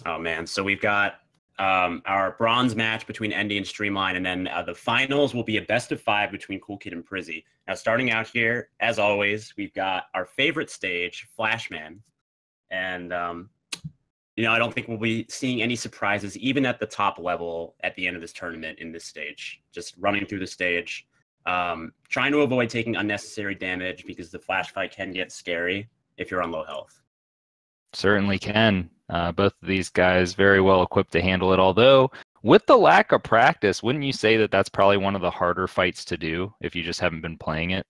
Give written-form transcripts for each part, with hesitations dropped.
Oh man, so we've got our bronze match between Endy and Streamline, and then the finals will be a best-of-5 between Cool Kid and Prizzy. Now, starting out here, as always, we've got our favorite stage, Flashman, and I don't think we'll be seeing any surprises, even at the top level at the end of this tournament in this stage. Just running through the stage, trying to avoid taking unnecessary damage because the flash fight can get scary if you're on low health. Certainly can. Both of these guys very well equipped to handle it, although with the lack of practice, wouldn't you say that that's probably one of the harder fights to do if you just haven't been playing it?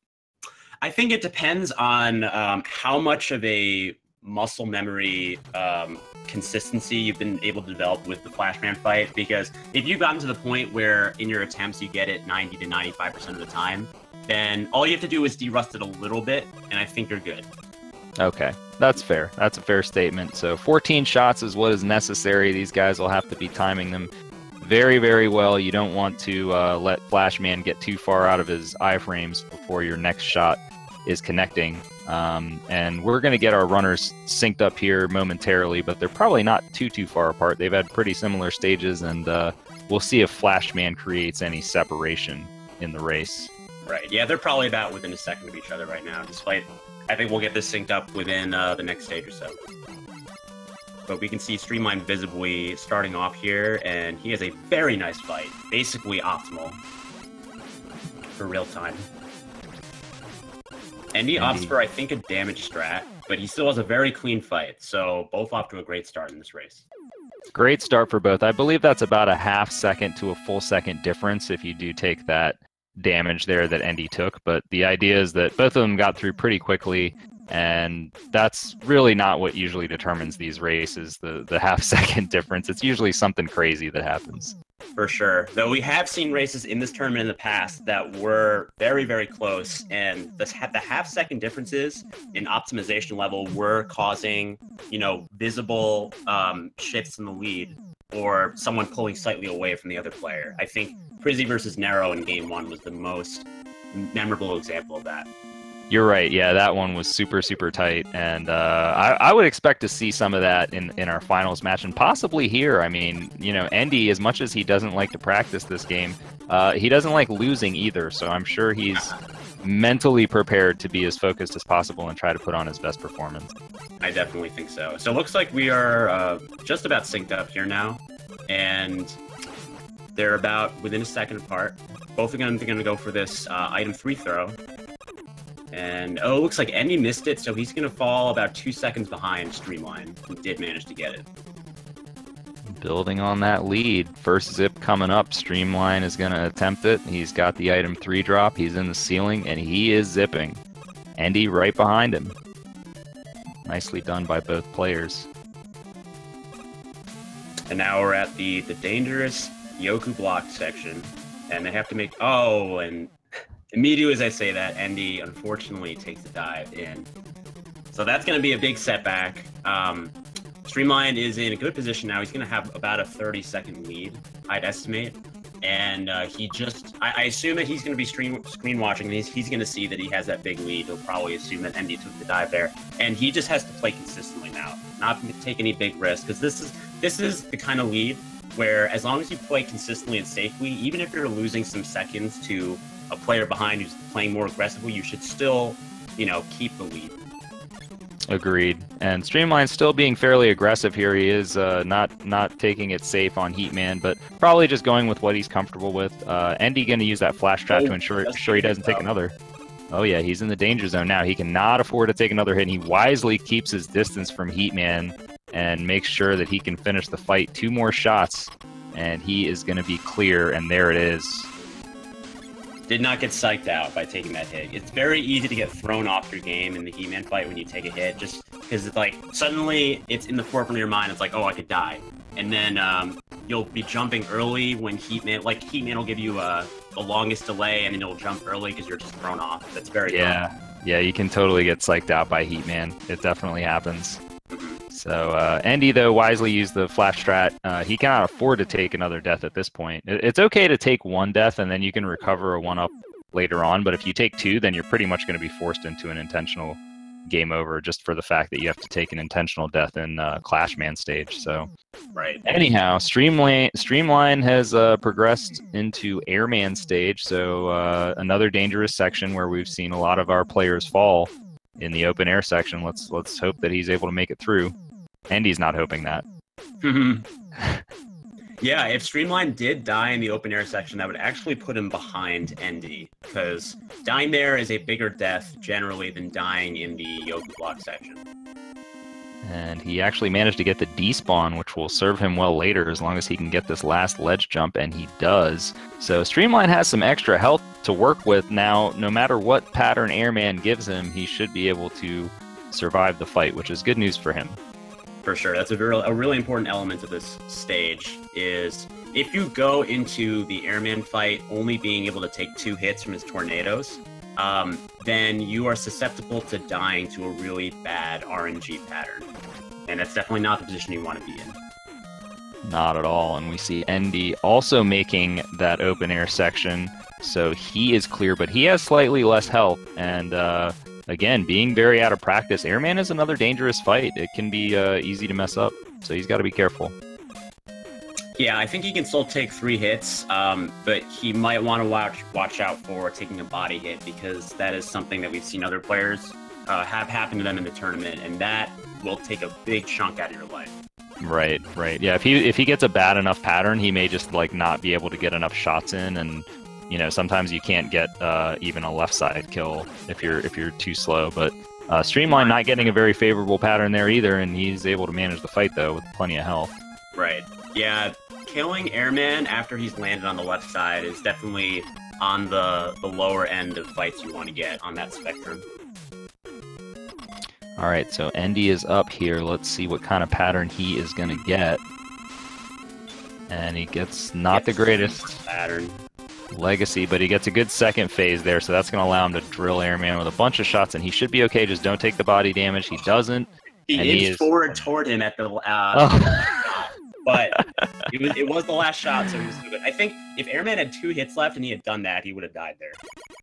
I think it depends on how much of a muscle memory consistency you've been able to develop with the Flashman fight, because if you've gotten to the point where in your attempts you get it 90 to 95% of the time, then all you have to do is de-rust it a little bit, and I think you're good. Okay, that's fair. That's a fair statement. So 14 shots is what is necessary. These guys will have to be timing them very, very well. You don't want to let Flashman get too far out of his iframes before your next shot is connecting. And we're going to get our runners synced up here momentarily, but they're probably not too far apart. They've had pretty similar stages, and we'll see if Flashman creates any separation in the race. Right, yeah, they're probably about within a second of each other right now, despite... I think we'll get this synced up within the next stage or so. But we can see Streamline visibly starting off here, and he has a very nice fight. Basically optimal for real time. Endy opts for, I think, a damage strat, but he still has a very clean fight. So both off to a great start in this race. Great start for both. I believe that's about a half second to a full second difference if you do take that damage there that Endy took, but the idea is that both of them got through pretty quickly, and that's really not what usually determines these races, the half second difference. It's usually something crazy that happens. For sure. Though we have seen races in this tournament in the past that were very, very close, and the half second differences in optimization level were causing, visible shifts in the lead, or someone pulling slightly away from the other player. I think Prizzy versus Nero in Game 1 was the most memorable example of that. You're right. Yeah, that one was super tight, and I would expect to see some of that in our finals match, and possibly here. I mean, Endy, as much as he doesn't like to practice this game, he doesn't like losing either, so I'm sure he's mentally prepared to be as focused as possible and try to put on his best performance. I definitely think so. So it looks like we are just about synced up here now, and they're about within a second apart. Both of them are going to go for this item 3 throw. And, it looks like Endy missed it, so he's going to fall about 2 seconds behind Streamline, who did manage to get it. Building on that lead. First zip coming up. Streamline is going to attempt it. He's got the item 3 drop. He's in the ceiling, and he is zipping. Endy right behind him. Nicely done by both players. And now we're at the dangerous Yoku block section, and they have to make... Oh, and immediately as I say that, Endy unfortunately takes the dive in. So that's going to be a big setback. Streamline is in a good position now. He's going to have about a 30-second lead, I'd estimate. And I assume that he's going to be screen watching, and he's going to see that he has that big lead. He'll probably assume that Endy took the dive there. And he just has to play consistently now, not take any big risks, because this is the kind of lead where as long as you play consistently and safely, even if you're losing some seconds to a player behind who's playing more aggressively, you should still, keep the lead. Agreed. And Streamline's still being fairly aggressive here. He is not taking it safe on Heatman, but probably just going with what he's comfortable with. Endy going to use that flash trap to ensure he doesn't take another. Oh yeah, he's in the danger zone now. He cannot afford to take another hit, and he wisely keeps his distance from Heatman and makes sure that he can finish the fight. 2 more shots, and he is going to be clear, and there it is. Did not get psyched out by taking that hit. It's very easy to get thrown off your game in the Heatman fight when you take a hit, just because it's like suddenly it's in the forefront of your mind. It's like, oh, I could die, and then you'll be jumping early when Heatman will give you the longest delay, and then you'll jump early because you're just thrown off. That's very common. Yeah, you can totally get psyched out by Heatman. It definitely happens. So Endy, though, wisely used the flash strat. He cannot afford to take another death at this point. It's okay to take 1 death, and then you can recover a 1-up later on, but if you take 2, then you're pretty much going to be forced into an intentional game over just for the fact that you have to take an intentional death in Clash Man stage. So, right. Anyhow, Streamline has progressed into Airman stage, so another dangerous section where we've seen a lot of our players fall in the open air section. Let's hope that he's able to make it through. Endy's not hoping that. Yeah, if Streamline did die in the open air section, that would actually put him behind Endy, because dying there is a bigger death generally than dying in the Yoku block section. And he actually managed to get the despawn, which will serve him well later as long as he can get this last ledge jump, and he does. So Streamline has some extra health to work with now. No matter what pattern Airman gives him, he should be able to survive the fight, which is good news for him. For sure. That's a really important element of this stage, is if you go into the Airman fight only being able to take 2 hits from his tornadoes, then you are susceptible to dying to a really bad RNG pattern. And that's definitely not the position you want to be in. Not at all. And we see Endy also making that open air section, so he is clear, but he has slightly less health. And again, being very out of practice, Airman is another dangerous fight. It can be easy to mess up, so he's got to be careful. Yeah, I think he can still take 3 hits, but he might want to watch out for taking a body hit, because that is something that we've seen other players have happen to them in the tournament, and that will take a big chunk out of your life. Right. Yeah, if he gets a bad enough pattern, he may just like not be able to get enough shots in, and you know, sometimes you can't get even a left side kill if you're too slow. But Streamline not getting a very favorable pattern there either, and he's able to manage the fight though with plenty of health. Right. Yeah, killing Airman after he's landed on the left side is definitely on the lower end of fights you want to get on that spectrum. All right, so Endy is up here. Let's see what kind of pattern he is going to get. And he gets not the greatest pattern. Legacy, but he gets a good second phase there, so that's going to allow him to drill Airman with a bunch of shots, and he should be okay. Just don't take the body damage. He doesn't. He inched forward toward him at the but it was the last shot, so he was good. I think if Airman had 2 hits left and he had done that, he would have died there.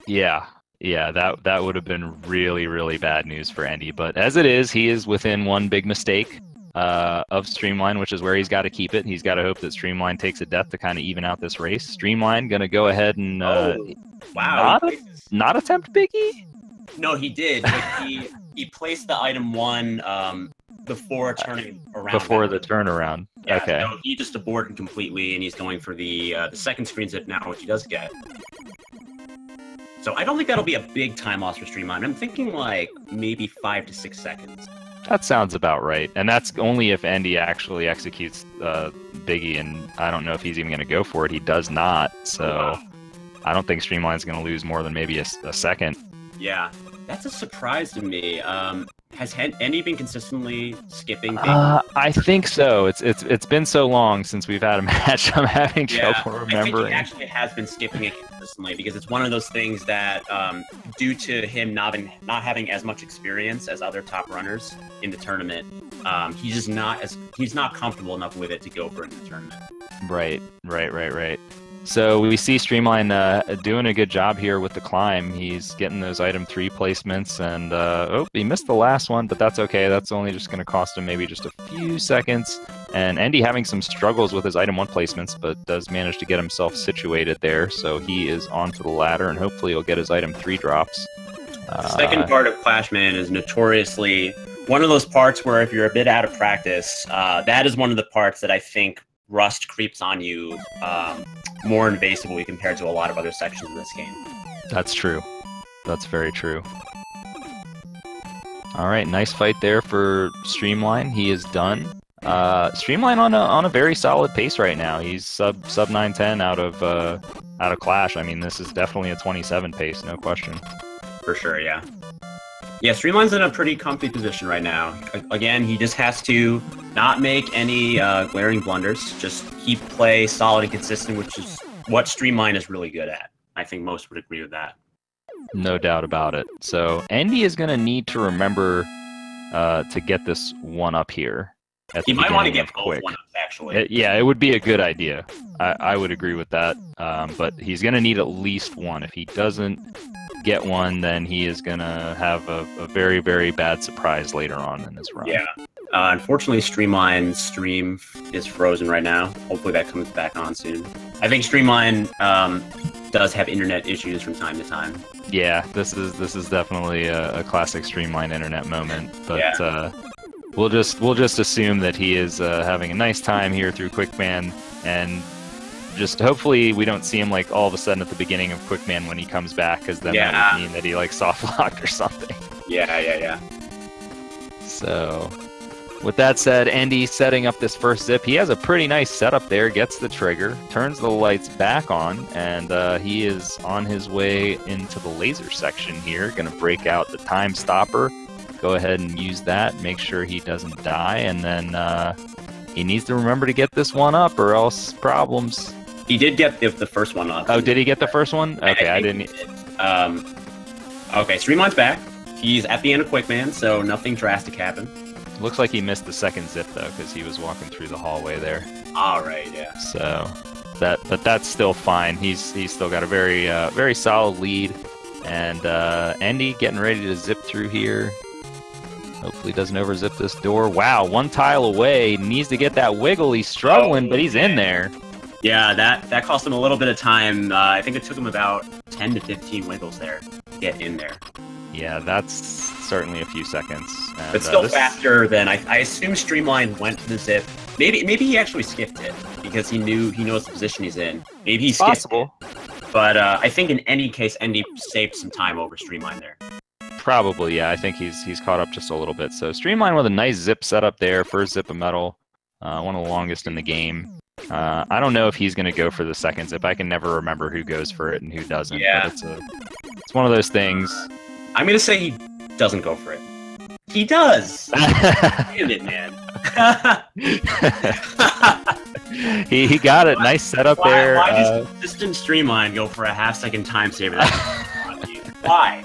Yeah, that would have been really, really bad news for Endy. But as it is, he is within one big mistake of Streamline, which is where he's got to keep it. He's got to hope that Streamline takes a death to kind of even out this race. Streamline going to go ahead and not attempt Biggie? No, he did. But he placed the item 1 before turning around. Before the turnaround. Yeah, okay. So he just aborted completely, and he's going for the second screen zip now, which he does get. So I don't think that'll be a big time loss for Streamline. I'm thinking like maybe 5 to 6 seconds. That sounds about right. And that's only if Endy actually executes Biggie, and I don't know if he's even going to go for it. He does not, so I don't think Streamline's going to lose more than maybe a second. Yeah, that's a surprise to me. Has Endy been consistently skipping Biggie? I think so. It's been so long since we've had a match. I'm having trouble remembering. I think he actually has been skipping it consistently, because it's one of those things that, due to him not having as much experience as other top runners in the tournament, he's not comfortable enough with it to go for it in the tournament. Right. So we see Streamline doing a good job here with the climb. He's getting those item 3 placements, and he missed the last one, but that's okay. That's only just going to cost him maybe just a few seconds. And Endy having some struggles with his item 1 placements, but does manage to get himself situated there. So he is onto the ladder, and hopefully he'll get his item 3 drops. The second part of Clash Man is notoriously one of those parts where if you're a bit out of practice, that is one of the parts that I think Rust creeps on you more invasively compared to a lot of other sections of this game. That's true. That's very true. All right, nice fight there for Streamline. He is done. Streamline on a very solid pace right now. He's sub 910 out of Clash. I mean, this is definitely a 27 pace, no question. For sure, yeah. Yeah, Streamline's in a pretty comfy position right now. Again, he just has to not make any glaring blunders. Just keep play solid and consistent, which is what Streamline is really good at. I think most would agree with that. No doubt about it. So Endy is going to need to remember to get this one up here. He might want to get both one ups, actually. It would be a good idea. I would agree with that. But he's going to need at least one. If he doesn't get one, then he is going to have a very, very bad surprise later on in his run. Yeah. Unfortunately, StreamLine's stream is frozen right now. Hopefully that comes back on soon. I think StreamLine does have internet issues from time to time. Yeah, this is definitely a classic StreamLine internet moment. But Yeah. we'll just assume that he is having a nice time here through Quickman, and just hopefully we don't see him like all of a sudden at the beginning of Quickman when he comes back, because then that would mean that he like soft locked or something. Yeah. So, with that said, Endy setting up this first zip. He has a pretty nice setup there, gets the trigger, turns the lights back on, and he is on his way into the laser section here. Going to break out the time stopper. Go ahead and use that, make sure he doesn't die, and then he needs to remember to get this one up or else problems. He did get the first one up. Oh, did he get the first one? Okay, I didn't. Okay, StreamLine's back. He's at the end of Quickman, so nothing drastic happened. Looks like he missed the second zip though, because he was walking through the hallway there. All right, yeah. So but that's still fine. He's still got a very very solid lead, and Endy getting ready to zip through here. Hopefully doesn't overzip this door. Wow, one tile away. Needs to get that wiggle. He's struggling, but he's in there. Yeah, that cost him a little bit of time. I think it took him about 10 to 15 wiggles there to get in there. Yeah, that's certainly a few seconds. And, but still faster than I assume StreamLine went to the zip. Maybe he actually skipped it because he knows the position he's in. Maybe he skipped it. But I think in any case, Endy saved some time over StreamLine there. Probably, yeah. I think he's caught up just a little bit. So StreamLine with a nice zip setup there. First zip of metal, one of the longest in the game. I don't know if he's going to go for the second zip. I can never remember who goes for it and who doesn't. Yeah. But it's one of those things. I'm going to say he doesn't go for it. He does! Damn it, man. he got it. Nice setup there. Why just didn't StreamLine go for a half-second time saver? Why?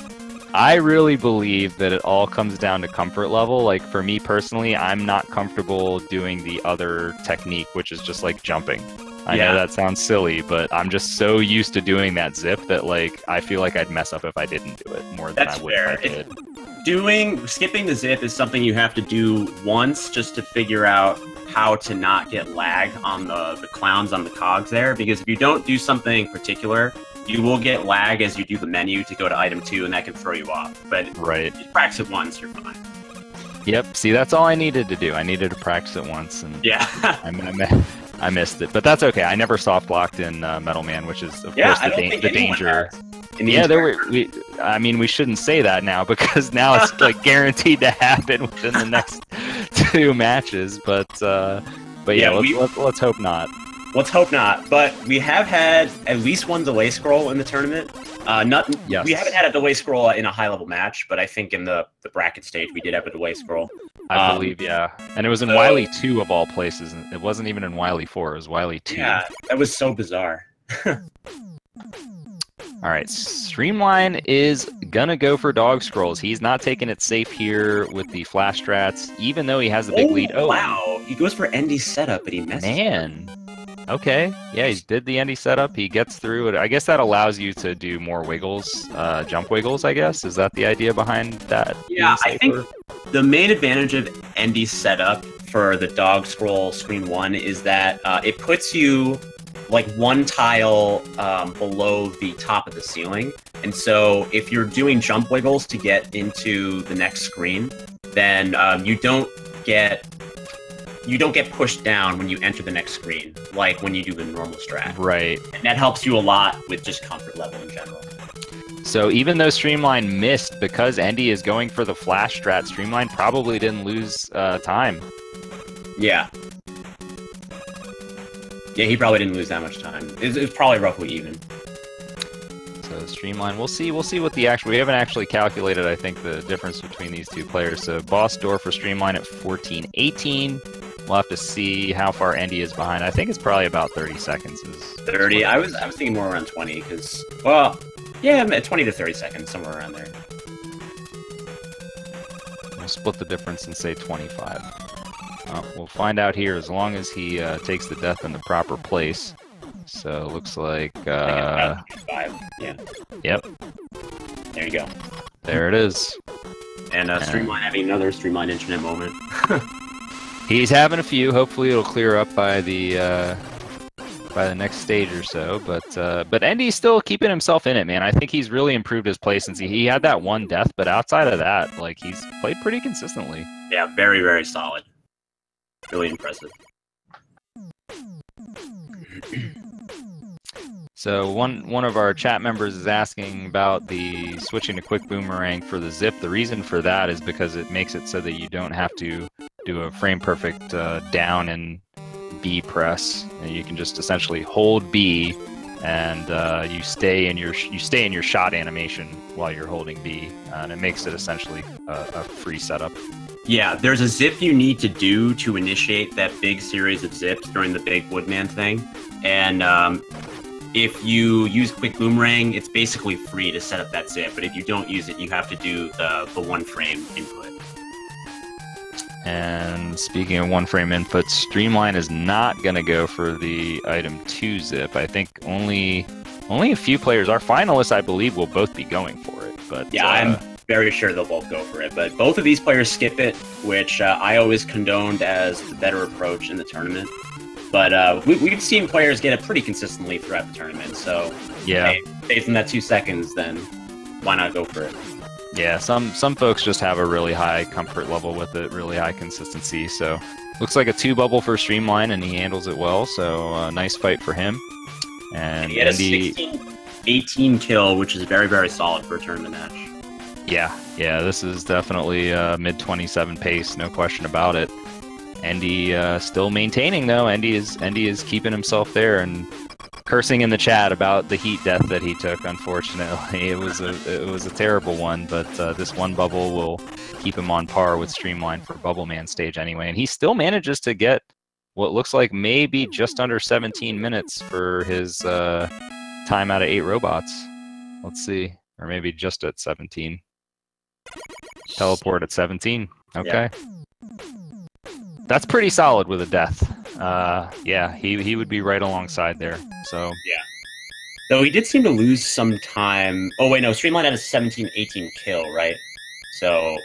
I really believe that it all comes down to comfort level. Like, for me personally, I'm not comfortable doing the other technique, which is just, like, jumping. I know that sounds silly, but I'm just so used to doing that zip that, like, I feel like I'd mess up if I didn't do it more than I would if I did. Skipping the zip is something you have to do once just to figure out how to not get lag on the clowns on the cogs there, because if you don't do something particular, you will get lag as you do the menu to go to item 2, and that can throw you off. But if you practice it once, you're fine. Yep, see, that's all I needed to do. I needed to practice it once, and I missed it. But that's okay. I never soft blocked in Metal Man, which is, of course, the danger. I mean, we shouldn't say that now, because now it's like guaranteed to happen within the next 2 matches. But yeah, let's hope not. Let's hope not. But we have had at least one delay scroll in the tournament. We haven't had a delay scroll in a high-level match, but I think in the bracket stage we did have a delay scroll. I believe, yeah. And it was in Wily 2 of all places. It wasn't even in Wily 4. It was Wily 2. Yeah, that was so bizarre. All right, StreamLine is gonna go for dog scrolls. He's not taking it safe here with the flash strats, even though he has the big lead. Oh, wow. He goes for Endy's setup, but he messes up. Okay, yeah, he did the Endy setup. He gets through it. I guess that allows you to do more wiggles, jump wiggles, I guess. Is that the idea behind that? Yeah, I think the main advantage of Endy's setup for the dog scroll screen 1 is that it puts you like one tile below the top of the ceiling. And so if you're doing jump wiggles to get into the next screen, then you don't get pushed down when you enter the next screen, like when you do the normal strat. Right. And that helps you a lot with just comfort level in general. So even though StreamLine missed, because Endy is going for the flash strat, StreamLine probably didn't lose time. Yeah. Yeah, he probably didn't lose that much time. It was probably roughly even. So StreamLine, we'll see what the actual. We haven't actually calculated, I think, the difference between these two players. So boss door for StreamLine at 14-18. We'll have to see how far Endy is behind. I think it's probably about 30 seconds. 30? I was thinking more around 20, because, well, yeah, 20 to 30 seconds, somewhere around there. We'll split the difference and say 25. We'll find out here as long as he takes the death in the proper place. So looks like... yeah. Yep. There you go. There it is. And StreamLine having another StreamLine internet moment. He's having a few. Hopefully it'll clear up by the next stage or so. But Endy's still keeping himself in it, man. I think he's really improved his play since he had that one death, but outside of that, like, he's played pretty consistently. Yeah, very, very solid. Really impressive. So one of our chat members is asking about the switching to quick boomerang for the zip. The reason for that is because it makes it so that you don't have to do a frame perfect down and B press, and you can just essentially hold B, and you stay in your shot animation while you're holding B, and it makes it essentially a free setup. Yeah, there's a zip you need to do to initiate that big series of zips during the big Woodman thing, and if you use quick boomerang, it's basically free to set up that zip, but if you don't use it, you have to do the one frame input. And speaking of one frame input, StreamLine is not going to go for the item 2 zip. I think only a few players, our finalists, I believe, will both be going for it. But yeah, I'm very sure they'll both go for it. But both of these players skip it, which I always condoned as the better approach in the tournament. But we've seen players get it pretty consistently throughout the tournament. So yeah, hey, based on that 2 seconds, then why not go for it? Yeah, some folks just have a really high comfort level with it, really high consistency. So looks like a 2 bubble for StreamLine, and he handles it well. So nice fight for him. And he had a 16-18 kill, which is very, very solid for a tournament match. Yeah, this is definitely mid 27 pace, no question about it. Endy still maintaining though. Endy is keeping himself there and cursing in the chat about the heat death that he took. Unfortunately, it was a terrible one, but this one bubble will keep him on par with StreamLine for Bubble Man stage anyway. And he still manages to get what looks like maybe just under 17 minutes for his time out of 8 robots. Let's see, or maybe just at 17. Teleport at 17. Okay. Yeah. That's pretty solid with a death. Yeah, he would be right alongside there. So yeah. Though he did seem to lose some time. Oh wait, no, StreamLine had a 17-18 kill, right? So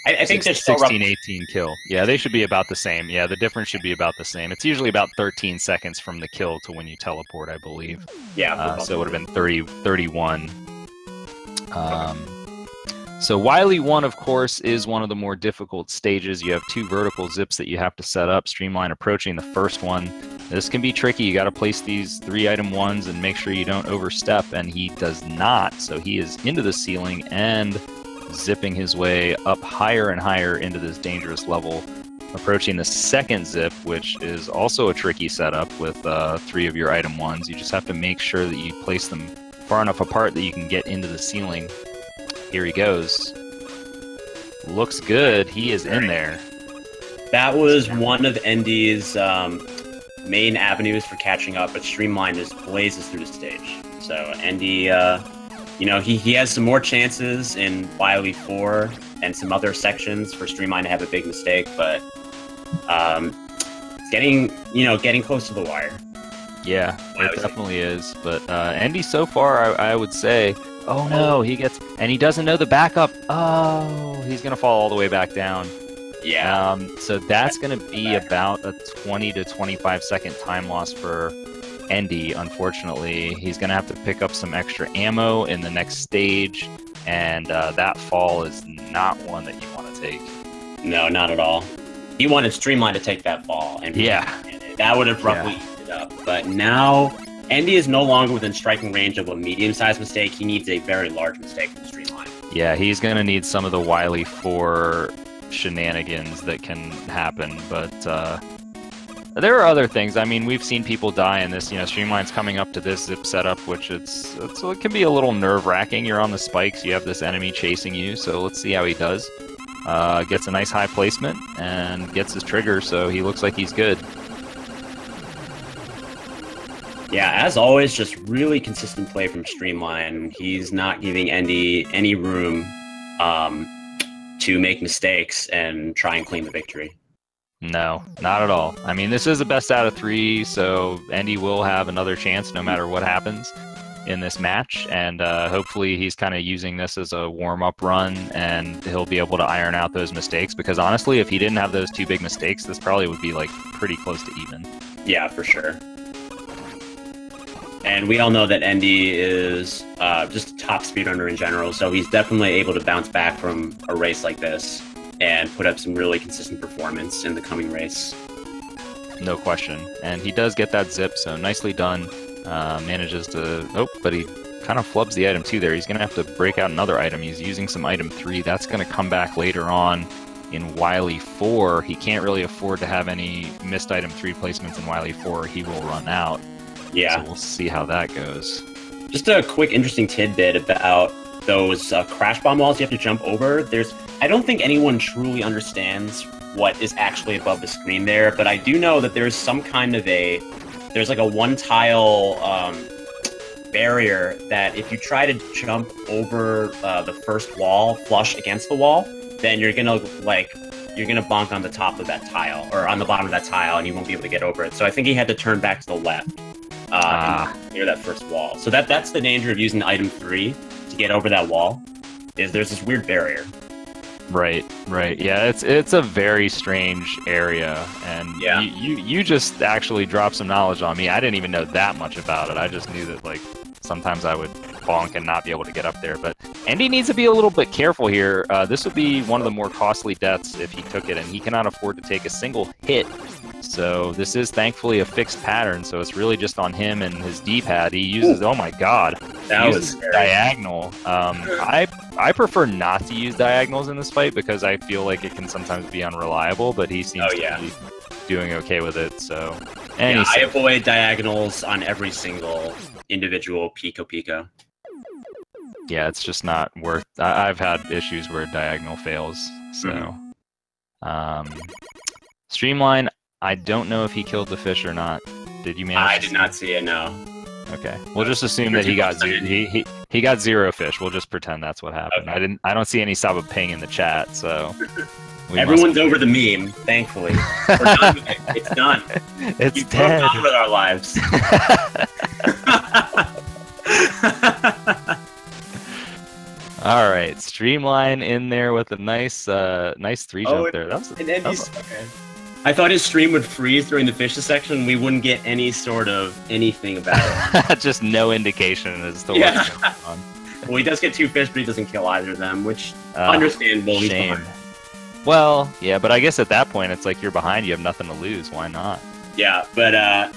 I think there's 16-18 kill. Yeah, they should be about the same. Yeah, the difference should be about the same. It's usually about 13 seconds from the kill to when you teleport, I believe. Yeah. So it would have been 31. So Wily 1, of course, is one of the more difficult stages. You have 2 vertical zips that you have to set up. StreamLine approaching the first one. This can be tricky. You got to place these 3 item ones and make sure you don't overstep, and he does not. So he is into the ceiling and zipping his way up higher and higher into this dangerous level. Approaching the second zip, which is also a tricky setup with 3 of your item ones. You just have to make sure that you place them far enough apart that you can get into the ceiling. Here he goes. Looks good. He is in there. That was one of Endy's main avenues for catching up, but StreamLine just blazes through the stage. So Endy, you know, he has some more chances in Wily 4 and some other sections for StreamLine to have a big mistake, but it's getting close to the wire. Yeah, it definitely is. But Endy so far, I would say. Oh no, he doesn't know the backup. Oh, he's gonna fall all the way back down. Yeah. So that's gonna be about a 20 to 25 second time loss for Endy. Unfortunately, he's gonna have to pick up some extra ammo in the next stage, and that fall is not one that you want to take. No, not at all. He wanted StreamLine to take that fall, and that would have roughly eased it up. But now Endy is no longer within striking range of a medium-sized mistake. He needs a very large mistake from StreamLine. Yeah, he's going to need some of the Wily 4 shenanigans that can happen, but there are other things. I mean, we've seen people die in this. You know, StreamLine's coming up to this zip setup, which it can be a little nerve-wracking. You're on the spikes. You have this enemy chasing you, so let's see how he does. Gets a nice high placement and gets his trigger, so he looks like he's good. Yeah, as always, just really consistent play from StreamLine. He's not giving Endy any room to make mistakes and try and claim the victory. No, not at all. I mean, this is a best out of 3, so Endy will have another chance no matter what happens. in this match, and hopefully he's kind of using this as a warm-up run, and he'll be able to iron out those mistakes, because honestly, if he didn't have those 2 big mistakes, this probably would be like pretty close to even. Yeah, for sure. And we all know that Endy is just a top speedrunner in general, so he's definitely able to bounce back from a race like this and put up some really consistent performance in the coming race. No question. And he does get that zip, so nicely done. Manages to... Oh, but he kind of flubs the item 2 there. He's going to have to break out another item. He's using some item 3. That's going to come back later on in Wily 4. He can't really afford to have any missed item 3 placements in Wily 4. He will run out. Yeah. So we'll see how that goes. Just a quick interesting tidbit about those crash bomb walls you have to jump over. I don't think anyone truly understands what is actually above the screen there, but I do know that there's some kind of there's like a one-tile barrier that if you try to jump over the first wall flush against the wall, then you're gonna bonk on the top of that tile, or on the bottom of that tile, and you won't be able to get over it. So I think he had to turn back to the left near that first wall. So that's the danger of using item 3 to get over that wall, is there's this weird barrier. Right. Yeah, it's a very strange area, and yeah. you just actually dropped some knowledge on me. I didn't even know that much about it. I just knew that like sometimes I would bonk and not be able to get up there. But Endy needs to be a little bit careful here. This would be one of the more costly deaths if he took it, and he cannot afford to take a single hit. So this is thankfully a fixed pattern, so it's really just on him and his D-pad. He uses, oh my god, that was scary. Diagonal. I prefer not to use diagonals in this fight because I feel like it can sometimes be unreliable, but he seems to be doing okay with it. So, and yeah, I avoid diagonals on every single individual Pico. Yeah, it's just not worth. I've had issues where diagonal fails. So, Streamline. I don't know if he killed the fish or not. Did you manage? I did not see it. No. Okay, we'll just assume that he got he got 0 fish. We'll just pretend that's what happened. Okay. I don't see any Saba ping in the chat, so everyone's over the meme. Thankfully, we're done with it. It's done. It's dead. We've moved on with our lives. All right, Streamline in there with a nice 3 jump there. That was okay. I thought his stream would freeze during the fishes section and we wouldn't get any sort of anything about it. Just no indication as to what's going on. Well, he does get 2 fish, but he doesn't kill either of them, which understandable. Shame. Well, yeah, but I guess at that point it's like you're behind, you have nothing to lose. Why not? Yeah, but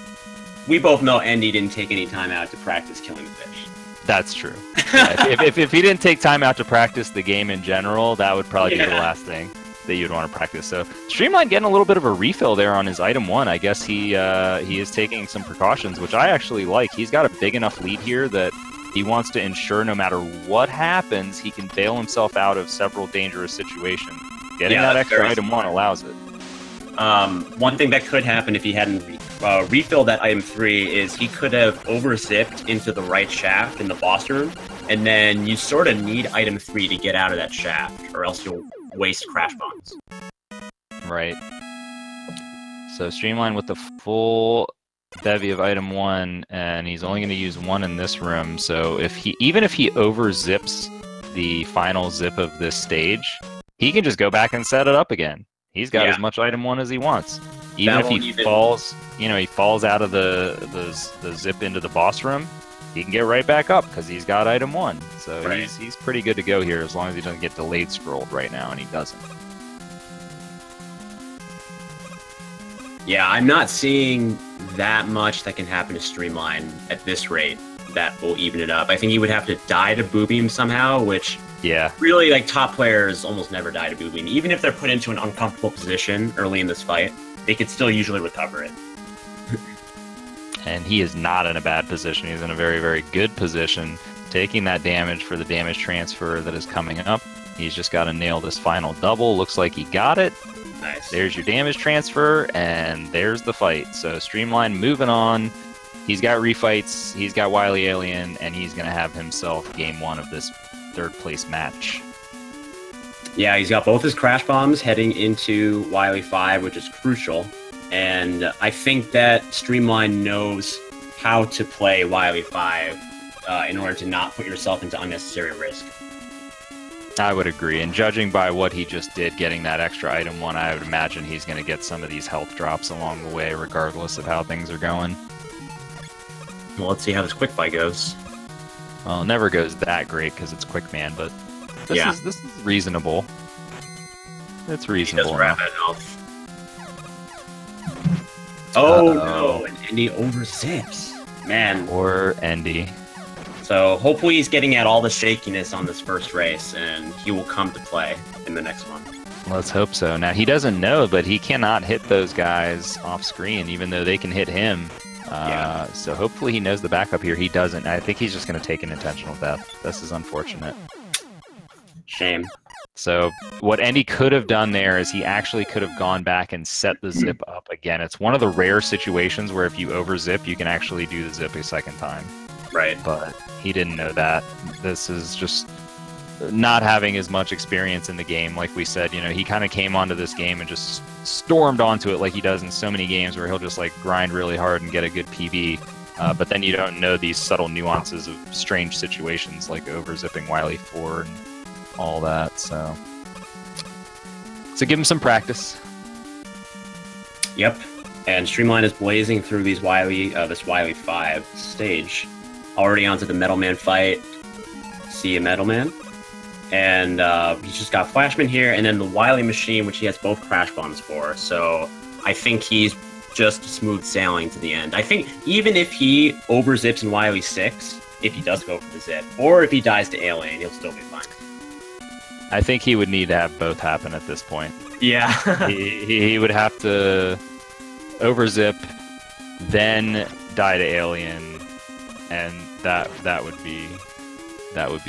we both know Endy didn't take any time out to practice killing the fish. That's true. Yeah, if he didn't take time out to practice the game in general, that would probably be the last thing that you'd want to practice. So Streamline getting a little bit of a refill there on his item 1. I guess he is taking some precautions, which I actually like. He's got a big enough lead here that he wants to ensure no matter what happens, he can bail himself out of several dangerous situations. Getting that extra item 1 allows it. One thing that could happen if he hadn't refilled that item 3 is he could have over-zipped into the right shaft in the boss room, and then you sort of need item 3 to get out of that shaft, or else you'll waste crash bombs. Right. So Streamline with the full bevy of item 1, and he's only going to use 1 in this room. So even if he over zips the final zip of this stage, he can just go back and set it up again. He's got as much item 1 as he wants. Even if he falls, he falls out of the zip into the boss room, he can get right back up because he's got item 1. So he's pretty good to go here as long as he doesn't get delayed scrolled right now, and he doesn't. Yeah, I'm not seeing that much that can happen to Streamline at this rate that will even it up. I think he would have to die to boo beam somehow, which really, like, top players almost never die to boo beam. Even if they're put into an uncomfortable position early in this fight, they could still usually recover it. And he is not in a bad position. He's in a very, very good position, taking that damage for the damage transfer that is coming up. He's just got to nail this final double. Looks like he got it. Nice. There's your damage transfer, and there's the fight. So Streamline moving on. He's got refights, he's got Wily Alien, and he's going to have himself game 1 of this 3rd place match. Yeah, he's got both his crash bombs heading into Wily 5, which is crucial. And I think that Streamline knows how to play Wily 5 in order to not put yourself into unnecessary risk. I would agree, and judging by what he just did, getting that extra item 1, I would imagine he's going to get some of these health drops along the way, regardless of how things are going. Well, let's see how this quick fight goes. Well, it never goes that great because it's quick man, but this is reasonable. It's reasonable. He does wrap it enough. Oh no, and Endy overzips. Man. Or Endy. So hopefully he's getting at all the shakiness on this first race, and he will come to play in the next one. Let's hope so. Now, he doesn't know, but he cannot hit those guys off screen, even though they can hit him. So hopefully he knows the backup here. He doesn't. I think he's just going to take an intentional death. This is unfortunate. Shame. So what Endy could have done there is he actually could have gone back and set the zip up again. It's one of the rare situations where if you overzip, you can actually do the zip a second time. Right. But he didn't know that. This is just not having as much experience in the game. Like we said, you know, he kind of came onto this game and just stormed onto it like he does in so many games where he'll just like grind really hard and get a good PB. But then you don't know these subtle nuances of strange situations like overzipping Wily 4 and all that. So give him some practice. Yep. And Streamline is blazing through these this Wily 5 stage. Already onto the Metal Man fight. See a Metal Man. And he's just got Flashman here, and then the Wily Machine, which he has both Crash Bombs for. So I think he's just smooth sailing to the end. I think even if he overzips in Wily 6, if he does go for the zip, or if he dies to Alien, he'll still be fine. I think he would need to have both happen at this point. Yeah. he would have to overzip, then die to Alien, and that would be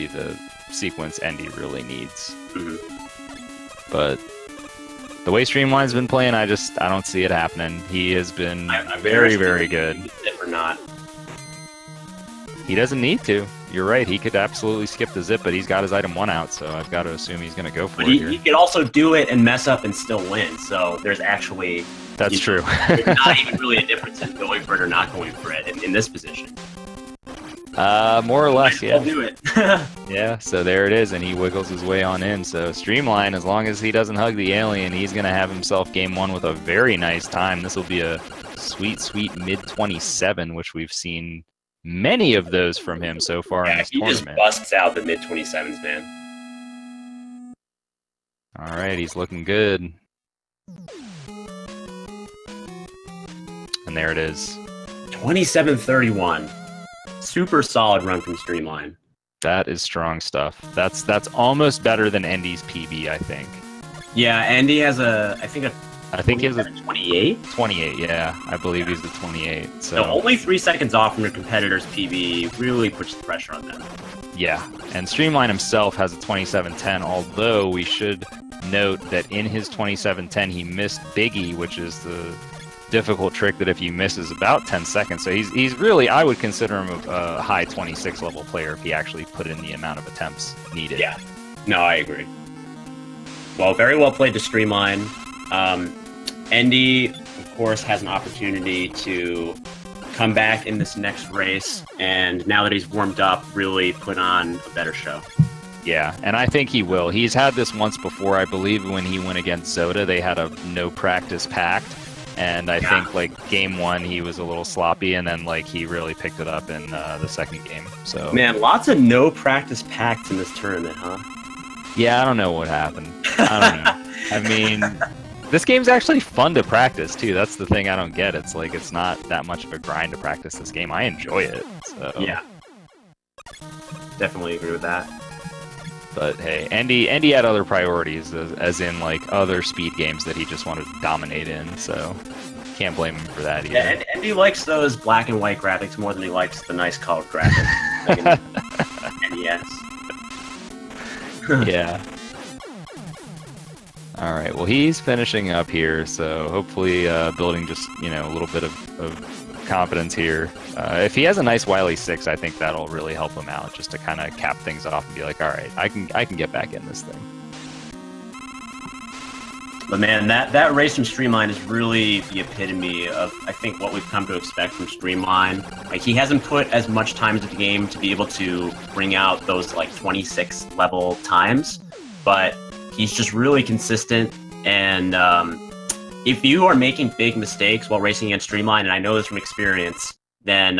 the sequence Endy really needs. But the way Streamline's been playing, I don't see it happening. He has been very, very good. Zip or not. He doesn't need to. You're right. He could absolutely skip the zip, but he's got his item 1 out, so I've got to assume he's going to go for it here. He could also do it and mess up and still win. So there's actually that's true. There's not even really a difference in going for it or not going for it in this position. More or less, yeah. I'll do it. Yeah, so there it is, and he wiggles his way on in. So Streamline, as long as he doesn't hug the Alien, he's going to have himself game 1 with a very nice time. This will be a sweet, sweet mid-27, which we've seen many of those from him so far in this tournament. He just busts out the mid-27s, man. All right, he's looking good. And there it is. 27-31. Super solid run from Streamline. That is strong stuff. That's almost better than Endy's PB, I think. Yeah, Endy has I think he has a 28? 28, yeah. I believe he's the 28. So only 3 seconds off from your competitor's PB really puts the pressure on them. Yeah, and Streamline himself has a 27-10, although we should note that in his 27-10 he missed Biggie, which is the difficult trick that if you miss is about 10 seconds. So he's really, I would consider him a high 26 level player if he actually put in the amount of attempts needed. Yeah, no, I agree. Well, very well played to Streamline. Endy, of course, has an opportunity to come back in this next race, and now that he's warmed up, really put on a better show. Yeah, and I think he will. He's had this once before, I believe, when he went against Zoda. They had a no practice pact, and I think like game 1 he was a little sloppy, and then like he really picked it up in the second game. So man, lots of no practice pacts in this tournament, huh? Yeah, I don't know what happened. I don't know. I mean, this game's actually fun to practice too. That's the thing I don't get. It's like it's not that much of a grind to practice this game. I enjoy it. So yeah, definitely agree with that. But hey, Endy had other priorities, as in like other speed games that he just wanted to dominate in. So can't blame him for that either. Yeah, and Endy likes those black and white graphics more than he likes the nice colored graphics. Like NES. Yeah. All right. Well, he's finishing up here, so hopefully building just a little bit of confidence here. If he has a nice Wily 6, I think that'll really help him out, just to kind of cap things off and be like, all right, I can get back in this thing. But man, that race from Streamline is really the epitome of, I think, what we've come to expect from Streamline. Like, he hasn't put as much time into the game to be able to bring out those like 26 level times, but he's just really consistent. And if you are making big mistakes while racing against Streamline, and I know this from experience, then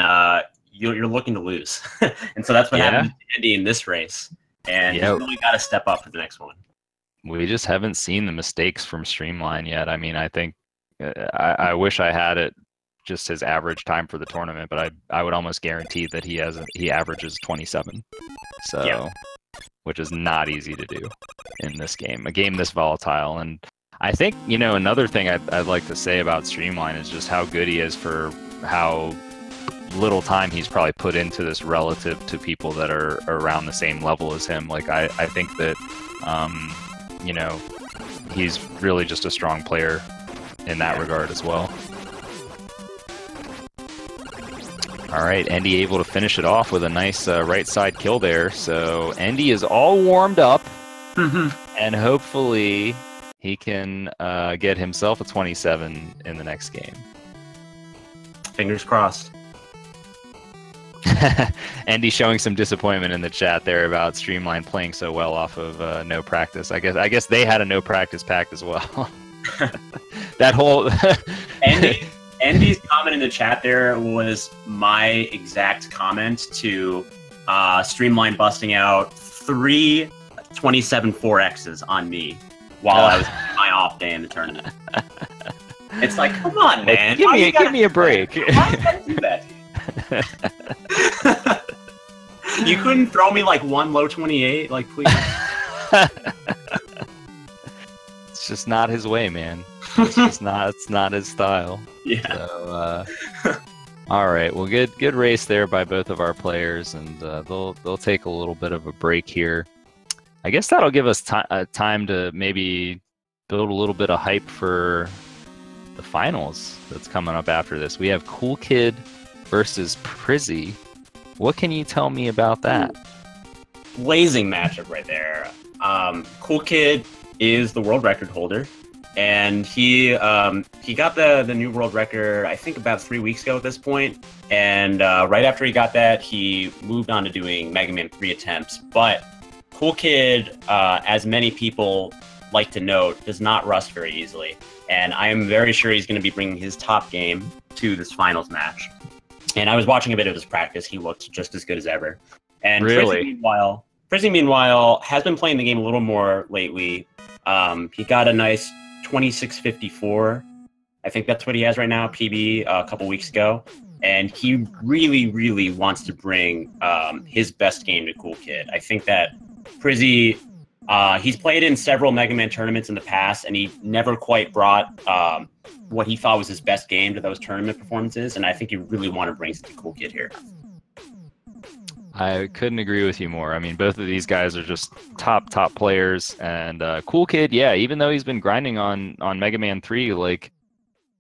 you're looking to lose. And so that's what happened to Endy in this race. And he's really got to step up for the next one. We just haven't seen the mistakes from Streamline yet. I mean, I think I wish I had it just his average time for the tournament, but I would almost guarantee that he averages 27. So, which is not easy to do in this game, a game this volatile. And I think, you know, another thing I'd like to say about Streamline is just how good he is for how little time he's probably put into this relative to people that are around the same level as him. Like, I think that, you know, he's really just a strong player in that regard as well. All right, Endy able to finish it off with a nice right side kill there. So Endy is all warmed up, and hopefully he can get himself a 27 in the next game. Fingers crossed. Endy showing some disappointment in the chat there about Streamline playing so well off of no practice. I guess they had a no practice pact as well. That whole Endy's comment in the chat there was my exact comment to Streamline busting out 3 27-4Xs on me while I was on my off day in the tournament. It's like, come on, man. Give me a break. Why you gotta do that? You couldn't throw me like one low 28, like, please. It's just not his way, man. It's not his style. Yeah. So, all right. Well, good race there by both of our players, and they'll take a little bit of a break here. I guess that'll give us time to maybe build a little bit of hype for the finals that's coming up after this. We have Cool Kid versus Prizzy. What can you tell me about that? Blazing matchup right there. Cool Kid is the world record holder, and he got the new world record, I think, about 3 weeks ago at this point. And right after he got that, he moved on to doing Mega Man 3 attempts. But Cool Kid, as many people like to note, does not rust very easily. And I am very sure he's going to be bringing his top game to this finals match. And I was watching a bit of his practice. He looked just as good as ever. And really? Prizzy, meanwhile, has been playing the game a little more lately. He got a nice 26.54. I think that's what he has right now, PB, a couple weeks ago. And he really, really wants to bring his best game to Cool Kid. I think that Prizzy, he's played in several Mega Man tournaments in the past, and he never quite brought what he thought was his best game to those tournament performances, and I think you really want to bring it to Cool Kid here. I couldn't agree with you more. I mean, both of these guys are just top players, and Cool Kid, yeah, even though he's been grinding on Mega Man 3, like,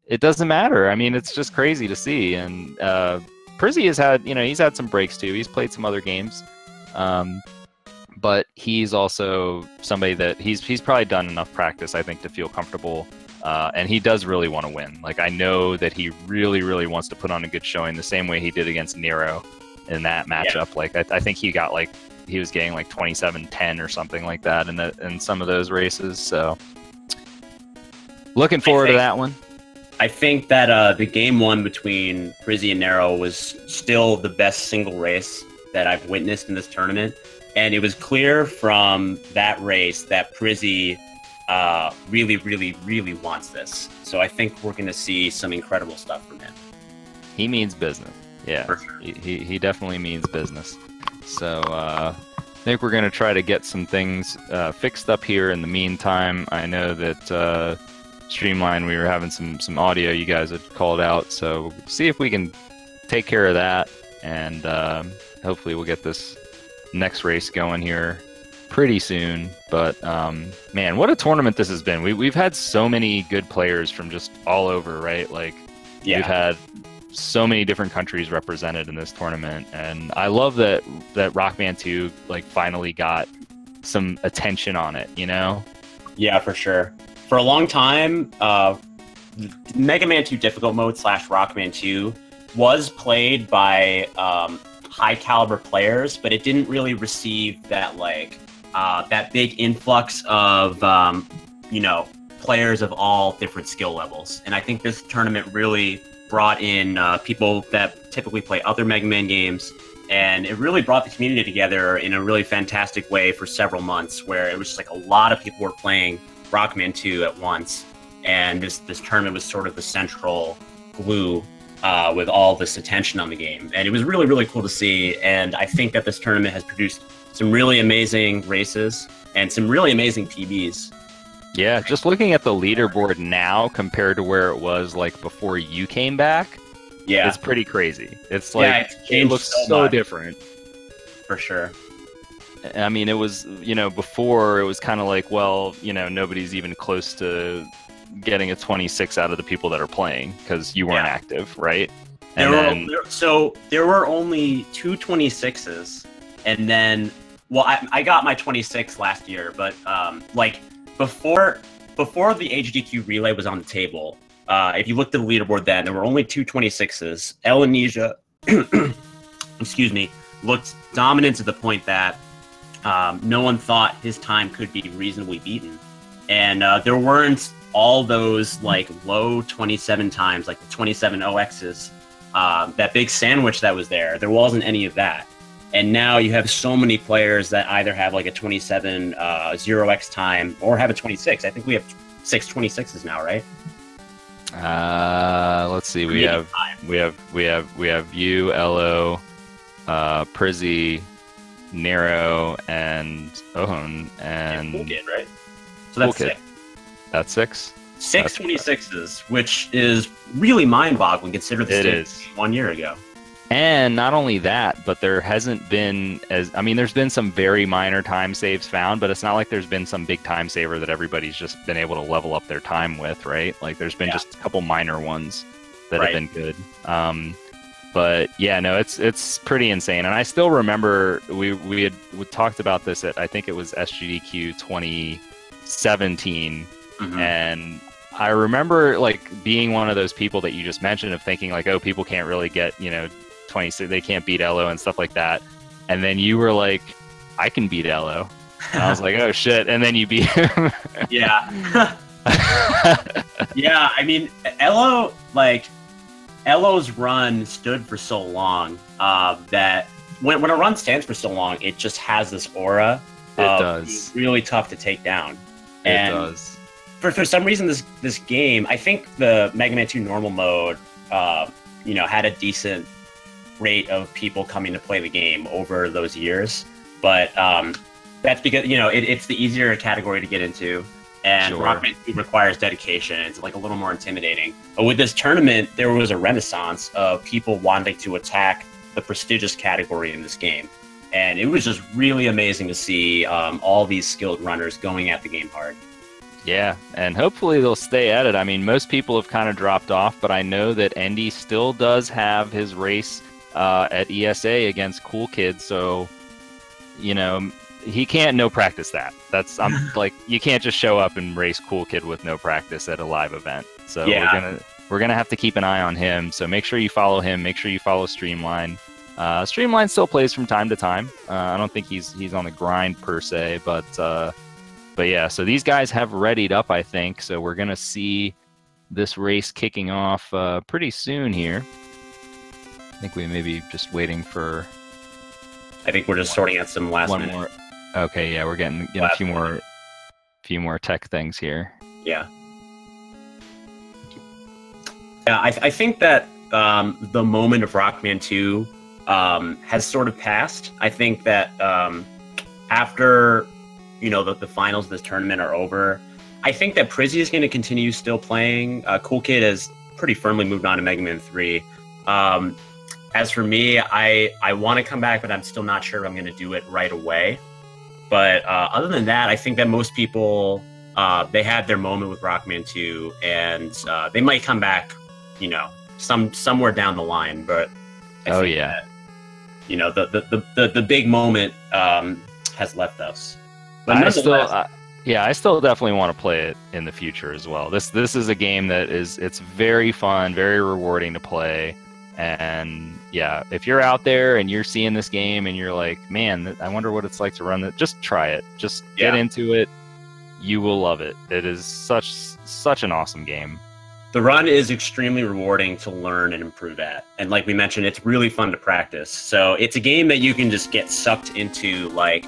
it doesn't matter. I mean, it's just crazy to see. And Prizzy has had, he's had some breaks too. He's played some other games, but he's also somebody that he's probably done enough practice, I think, to feel comfortable. And he does really want to win. Like, I know that he really, really wants to put on a good showing, the same way he did against Nero in that matchup. Yeah. Like, I think he was getting like 27-10 or something like that in some of those races. So, looking forward to that one. I think that the game one between Prizzy and Nero was still the best single race that I've witnessed in this tournament. And it was clear from that race that Prizzy really, really, really wants this. So I think we're going to see some incredible stuff from him. He means business. Yeah, for sure. He definitely means business. So I think we're going to try to get some things fixed up here in the meantime. I know that Streamline, we were having some audio you guys had called out. So see if we can take care of that. And hopefully we'll get this next race going here pretty soon. But man, what a tournament this has been. We've had so many good players from just all over, right? Like, yeah. We've had so many different countries represented in this tournament, and I love that Rockman 2 like finally got some attention on it, Yeah, for sure. for a long time, Mega Man 2 difficult mode / Rockman 2 was played by high caliber players, but it didn't really receive that that big influx of players of all different skill levels. And I think this tournament really brought in people that typically play other Mega Man games, and it really brought the community together in a really fantastic way for several months, where it was just like a lot of people were playing Rockman 2 at once, and this tournament was sort of the central glue with all this attention on the game. And it was really, really cool to see, and I think that this tournament has produced some really amazing races and some really amazing PBs. Yeah, just looking at the leaderboard now compared to where it was like before you came back, yeah, it's pretty crazy. It's like it looks so different. For sure. I mean, it was, before it was kind of like, well, nobody's even close to getting a 26 out of the people that are playing because you weren't active, right? And there were only 2 26s, and then, well, I got my 26 last year, but before the HDQ relay was on the table, if you looked at the leaderboard then, there were only 2 26s. Elanesia, excuse me, looked dominant to the point that no one thought his time could be reasonably beaten. And there weren't all those low 27 times, like the 27 OXs, that big sandwich that was there. There wasn't any of that. And now you have so many players that either have like a 27 0x time or have a 26. I think we have 6 26s now, right? Let's see. We have you, Elo, Prizzy, Nero, and Ohun, and Cool Kid, right? So that's Cool Kid. 6. That's 6. 6 26s, which is really mind-boggling considering It the is. state 1 year ago. And not only that, but there hasn't been there's been some very minor time saves found, but it's not like there's been some big time saver that everybody's just been able to level up their time with, right? Like there's been just a couple minor ones that have been good. But yeah, no, it's pretty insane. And I still remember we had talked about this at, I think it was SGDQ 2017, and I remember being one of those people that you just mentioned of thinking oh, people can't really get 26, they can't beat Elo and stuff like that. And then you were like, I can beat Elo. And I was like, oh shit. And then you beat him. Yeah. Yeah, I mean, Elo's run stood for so long that when a run stands for so long, it just has this aura. It does. It's really tough to take down. It does. For some reason, this game, I think the Mega Man 2 normal mode, had a decent rate of people coming to play the game over those years, but that's because it's the easier category to get into, and Rockman 2 requires dedication. It's a little more intimidating. But with this tournament, there was a renaissance of people wanting to attack the prestigious category in this game, and it was just really amazing to see all these skilled runners going at the game hard. Yeah, and hopefully they'll stay at it. I mean, most people have kind of dropped off, but I know that Endy still does have his race at ESA against Cool Kid, so he can't no practice that. That's you can't just show up and race Cool Kid with no practice at a live event. So we're gonna have to keep an eye on him. So make sure you follow him. Make sure you follow Streamline. Streamline still plays from time to time. I don't think he's on the grind per se, but yeah. So these guys have readied up, I think. So we're gonna see this race kicking off pretty soon here. I think we may be just waiting for. I think we're just sorting out some last minute. More. Okay, yeah, we're getting a few more tech things here. Yeah. Yeah, I think that the moment of Rockman 2 has sort of passed. I think that after the finals of this tournament are over, I think that Prizzy is going to continue still playing. Cool Kid has pretty firmly moved on to Mega Man 3. As for me, I want to come back, but I'm still not sure if I'm going to do it right away. But other than that, I think that most people, they had their moment with Rockman 2, and they might come back, somewhere down the line. But I think that, the big moment has left us. But Yeah, I still definitely want to play it in the future as well. This is a game that it's very fun, very rewarding to play. And yeah, if you're out there and you're seeing this game and you're like, man, I wonder what it's like to run it, just try it. Just get into it. You will love it. It is such an awesome game. The run is extremely rewarding to learn and improve at. And like we mentioned, it's really fun to practice. So it's a game that you can just get sucked into, like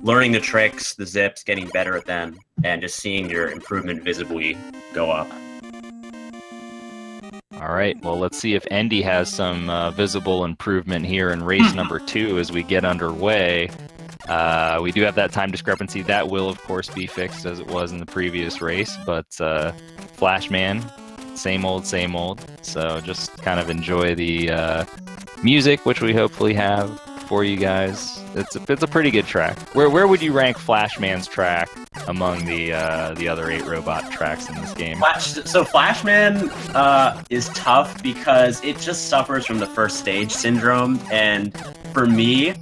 learning the tricks, the zips, getting better at them, and just seeing your improvement visibly go up. All right, well, let's see if Endy has some visible improvement here in race number 2 as we get underway. We do have that time discrepancy. That will, of course, be fixed as it was in the previous race, but Flashman, same old, same old. So just kind of enjoy the music, which we hopefully have for you guys. It's a pretty good track. Where would you rank Flashman's track among the other 8 robot tracks in this game? So Flashman is tough because it just suffers from the first stage syndrome, and for me,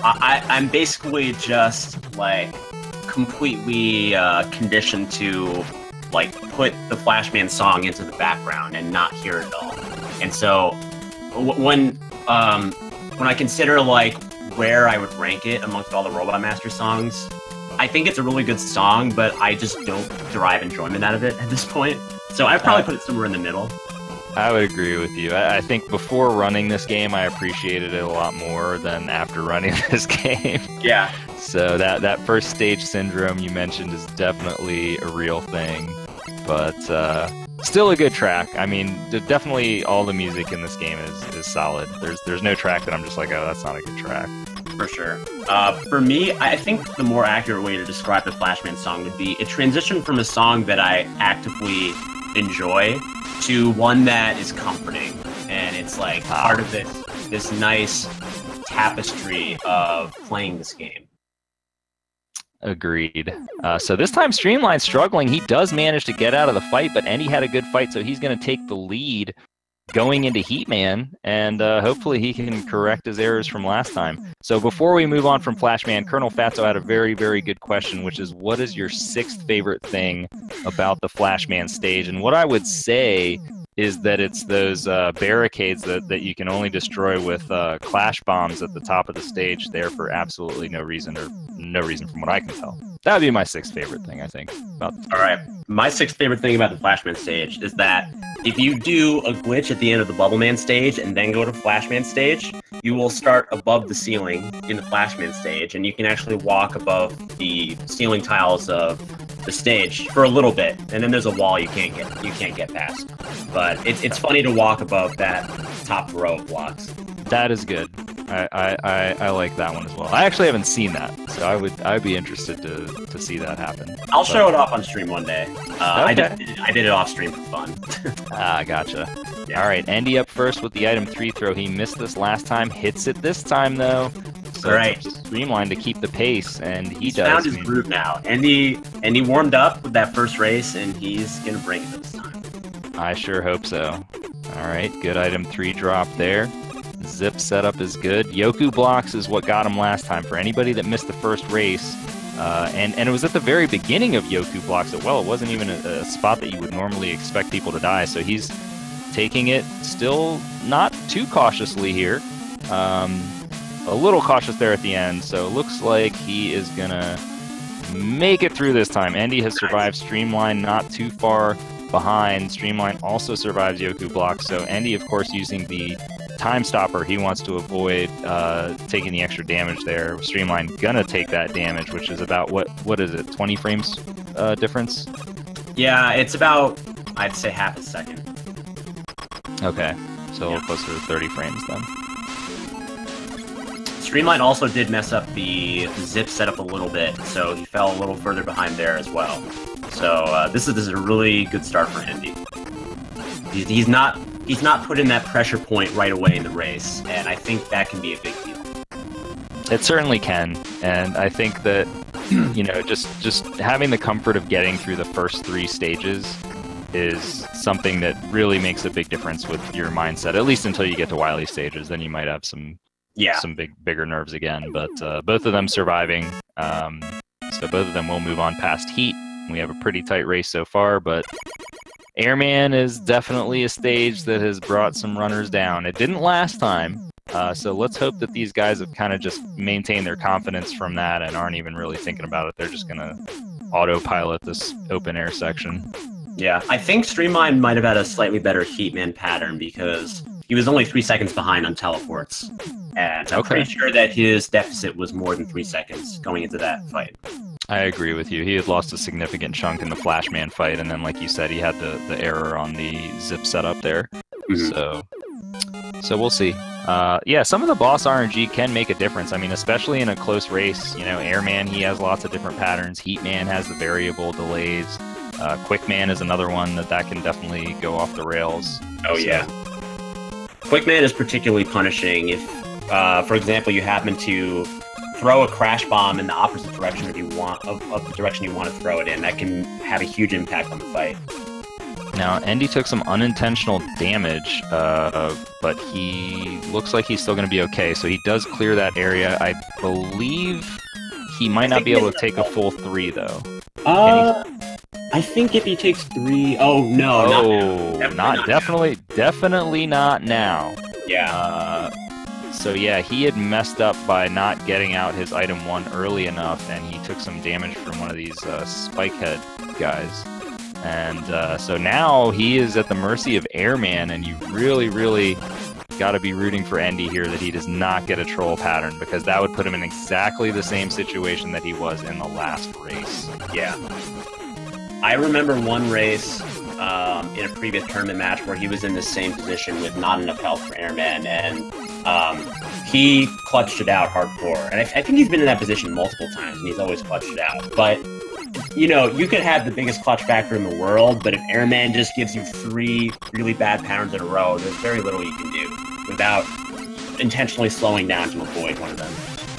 I'm basically just like completely conditioned to like put the Flashman song into the background and not hear it at all. And so when I consider like where I would rank it amongst all the Robot Master songs, I think it's a really good song, but I just don't derive enjoyment out of it at this point. So I'd probably put it somewhere in the middle. I would agree with you. I think before running this game, I appreciated it a lot more than after running this game. Yeah. So that first stage syndrome you mentioned is definitely a real thing, but still a good track. I mean, definitely all the music in this game is solid. There's no track that I'm just like, oh, that's not a good track. For sure. For me, I think the more accurate way to describe the Flashman song would be it transitioned from a song that I actively enjoy to one that is comforting, and it's like part of this nice tapestry of playing this game. Agreed. So this time StreamLine's struggling. He does manage to get out of the fight, but Endy had a good fight, so he's going to take the lead going into Heatman, and hopefully he can correct his errors from last time. So before we move on from Flashman, Colonel Fatso had a very, very good question, which is, what is your 6th favorite thing about the Flashman stage? And what I would say is that it's those barricades that you can only destroy with clash bombs at the top of the stage there for absolutely no reason, or no reason from what I can tell. That would be my 6th favorite thing, I think. All right. My 6th favorite thing about the Flashman stage is that if you do a glitch at the end of the Bubbleman stage and then go to Flashman stage, you will start above the ceiling in the Flashman stage, and you can actually walk above the ceiling tiles of the stage for a little bit, and then there's a wall you can't get past. But it's funny to walk above that top row of blocks. That is good. I like that one as well. I actually haven't seen that, so I'd be interested to see that happen. I'll show it off on stream one day. Okay. I did it off stream for fun. Gotcha. Yeah. All right, Endy up first with the item 3 throw. He missed this last time, hits it this time though. So right. StreamLine to keep the pace, and he's found his groove now. Endy warmed up with that first race, and he's gonna bring it this time. I sure hope so. All right, good item 3 drop there. Zip setup is good. Yoku blocks is what got him last time. For anybody that missed the first race, and it was at the very beginning of Yoku blocks as well. It wasn't even a spot that you would normally expect people to die. So he's taking it still not too cautiously here. A little cautious there at the end. So it looks like he is gonna make it through this time. Endy has survived StreamLine not too far behind. StreamLine also survives Yoku blocks. So Endy, of course, using the time stopper, he wants to avoid taking the extra damage there. StreamLine gonna take that damage, which is about what is it, 20 frames difference? Yeah, it's about, I'd say, half a second. Okay, so yeah. Closer to 30 frames then. StreamLine also did mess up the zip setup a little bit, so he fell a little further behind there as well. So this is a really good start for Endy. He's not put in that pressure point right away in the race, and I think that can be a big deal. It certainly can, and I think that just having the comfort of getting through the first 3 stages is something that really makes a big difference with your mindset, at least until you get to Wily stages. Then you might have some bigger nerves again, but both of them surviving So both of them will move on past Heat. We have a pretty tight race so far, but Airman is definitely a stage that has brought some runners down. It didn't last time, so let's hope that these guys have kind of just maintained their confidence from that and aren't even really thinking about it. They're just going to autopilot this open air section. Yeah, I think Streamline might have had a slightly better Heatman pattern because he was only 3 seconds behind on teleports. And I'm pretty sure that his deficit was more than 3 seconds going into that fight. I agree with you. He had lost a significant chunk in the Flashman fight, and then, like you said, he had the error on the zip setup there. So we'll see. Yeah, some of the boss RNG can make a difference. I mean, especially in a close race. You know, Airman, he has lots of different patterns. Heatman has the variable delays. Quickman is another one that can definitely go off the rails. Oh, yeah. Quickman is particularly punishing if, for example, you happen to throw a crash bomb in the opposite direction of the direction you want to throw it in. That can have a huge impact on the fight. Now, Endy took some unintentional damage, but he looks like he's still going to be okay. So he does clear that area. I believe he might not be able to take a full 3, though. I think if he takes 3... Oh, no, not now. Definitely not now. Yeah. So yeah, he had messed up by not getting out his item 1 early enough, and he took some damage from one of these spike head guys. And so now he is at the mercy of Airman, and you really, really got to be rooting for Endy here that he does not get a troll pattern, because that would put him in exactly the same situation that he was in the last race. Yeah. I remember one race in a previous tournament match where he was in the same position with not enough health for Airman, and he clutched it out hardcore. And I think he's been in that position multiple times, and he's always clutched it out. But, you know, you could have the biggest clutch factor in the world, but if Airman just gives you 3 really bad patterns in a row, there's very little you can do without intentionally slowing down to avoid one of them.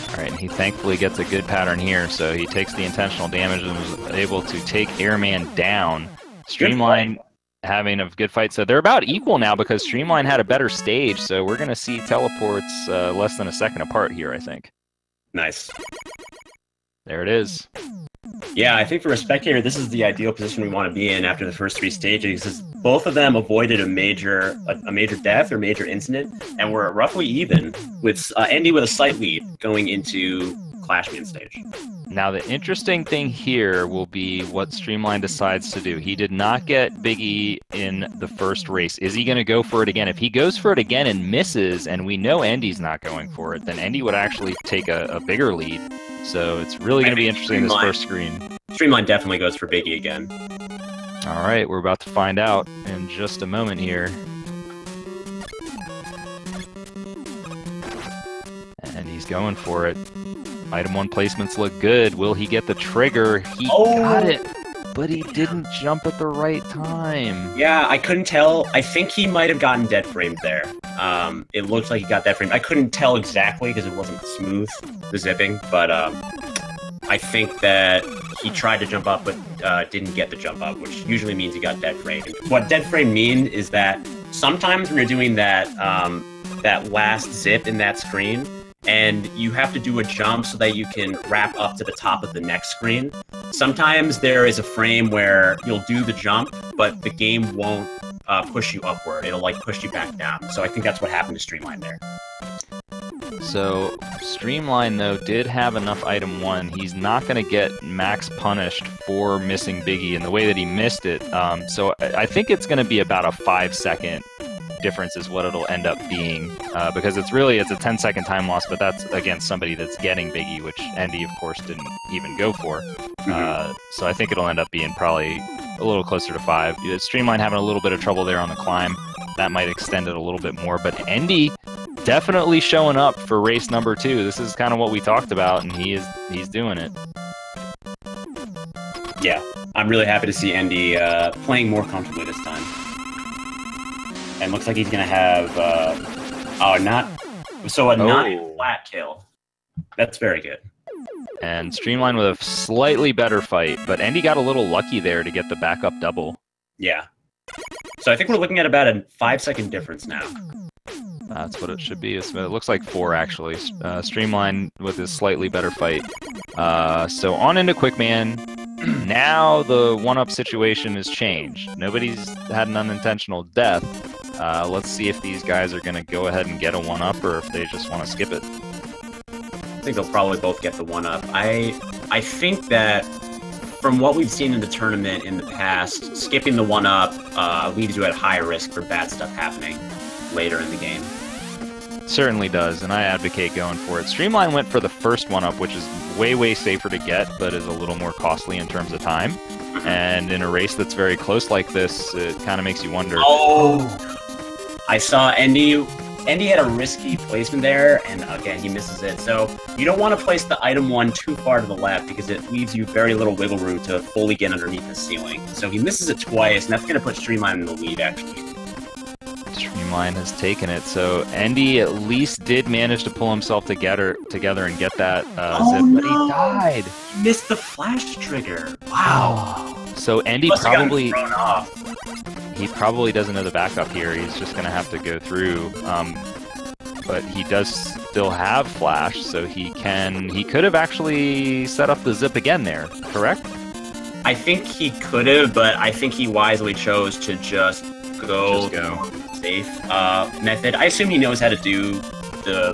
All right, and he thankfully gets a good pattern here, so he takes the intentional damage and was able to take Airman down. Streamline having a good fight. So they're about equal now because Streamline had a better stage, so we're going to see teleports less than a second apart here, I think. Nice. There it is. Yeah, I think for a spectator, this is the ideal position we want to be in after the first 3 stages, because both of them avoided a major death or major incident, and we're roughly even, with Endy with a slight lead going into Clashman stage. Now, the interesting thing here will be what Streamline decides to do. He did not get Big E in the first race. Is he going to go for it again? If he goes for it again and misses, and we know Endy's not going for it, then Endy would actually take a bigger lead. So it's really going to be interesting this first screen. Streamline definitely goes for Big E again. All right, we're about to find out in just a moment here. And he's going for it. Item 1 placements look good. Will he get the trigger? He got it, but he didn't jump at the right time. Yeah, I couldn't tell. I think he might have gotten dead framed there. It looks like he got dead framed. I couldn't tell exactly because it wasn't smooth, the zipping, but I think that he tried to jump up but didn't get the jump up, which usually means he got dead framed. What dead frame means is that sometimes when you're doing that, that last zip in that screen, and you have to do a jump so that you can wrap up to the top of the next screen. Sometimes there is a frame where you'll do the jump, but the game won't push you upward. It'll like push you back down. So I think that's what happened to Streamline there. So Streamline, though, did have enough item 1. He's not going to get max punished for missing Biggie in the way that he missed it. So I think it's going to be about a 5-second difference is what it'll end up being, because it's a 10-second time loss, but that's against somebody that's getting Biggie, which Endy, of course, didn't even go for. So I think it'll end up being probably a little closer to 5. Streamline having a little bit of trouble there on the climb. That might extend it a little bit more, but Endy definitely showing up for race number 2. This is kind of what we talked about, and he's doing it. Yeah, I'm really happy to see Endy playing more comfortably this time. And looks like he's going to have, a 9 flat kill. That's very good. And Streamline with a slightly better fight, but Endy got a little lucky there to get the backup double. Yeah. So I think we're looking at about a 5-second difference now. That's what it should be. It looks like 4 actually. Streamline with his slightly better fight. So on into Quickman. Now the 1-up situation has changed. Nobody's had an unintentional death. Let's see if these guys are going to go ahead and get a 1-up or if they just want to skip it. I think they'll probably both get the 1-up. I think that from what we've seen in the tournament in the past, skipping the 1-up leaves you at high risk for bad stuff happening later in the game. Certainly does, and I advocate going for it. Streamline went for the first 1-up, which is way safer to get, but is a little more costly in terms of time. And in a race that's very close like this, it kind of makes you wonder. Oh! I saw Endy had a risky placement there, and again, he misses it. So you don't want to place the item 1 too far to the left because it leaves you very little wiggle room to fully get underneath the ceiling. So he misses it twice, and that's going to put Streamline in the lead, actually. Streamline has taken it, so Endy at least did manage to pull himself together and get that zip, but he died. He missed the flash trigger. Wow. So Endy he probably doesn't know the backup here. He's just going to have to go through. But he does still have flash, so he could have actually set up the zip again there, correct? I think he could have, but I think he wisely chose to just go. Safe method. I assume he knows how to do the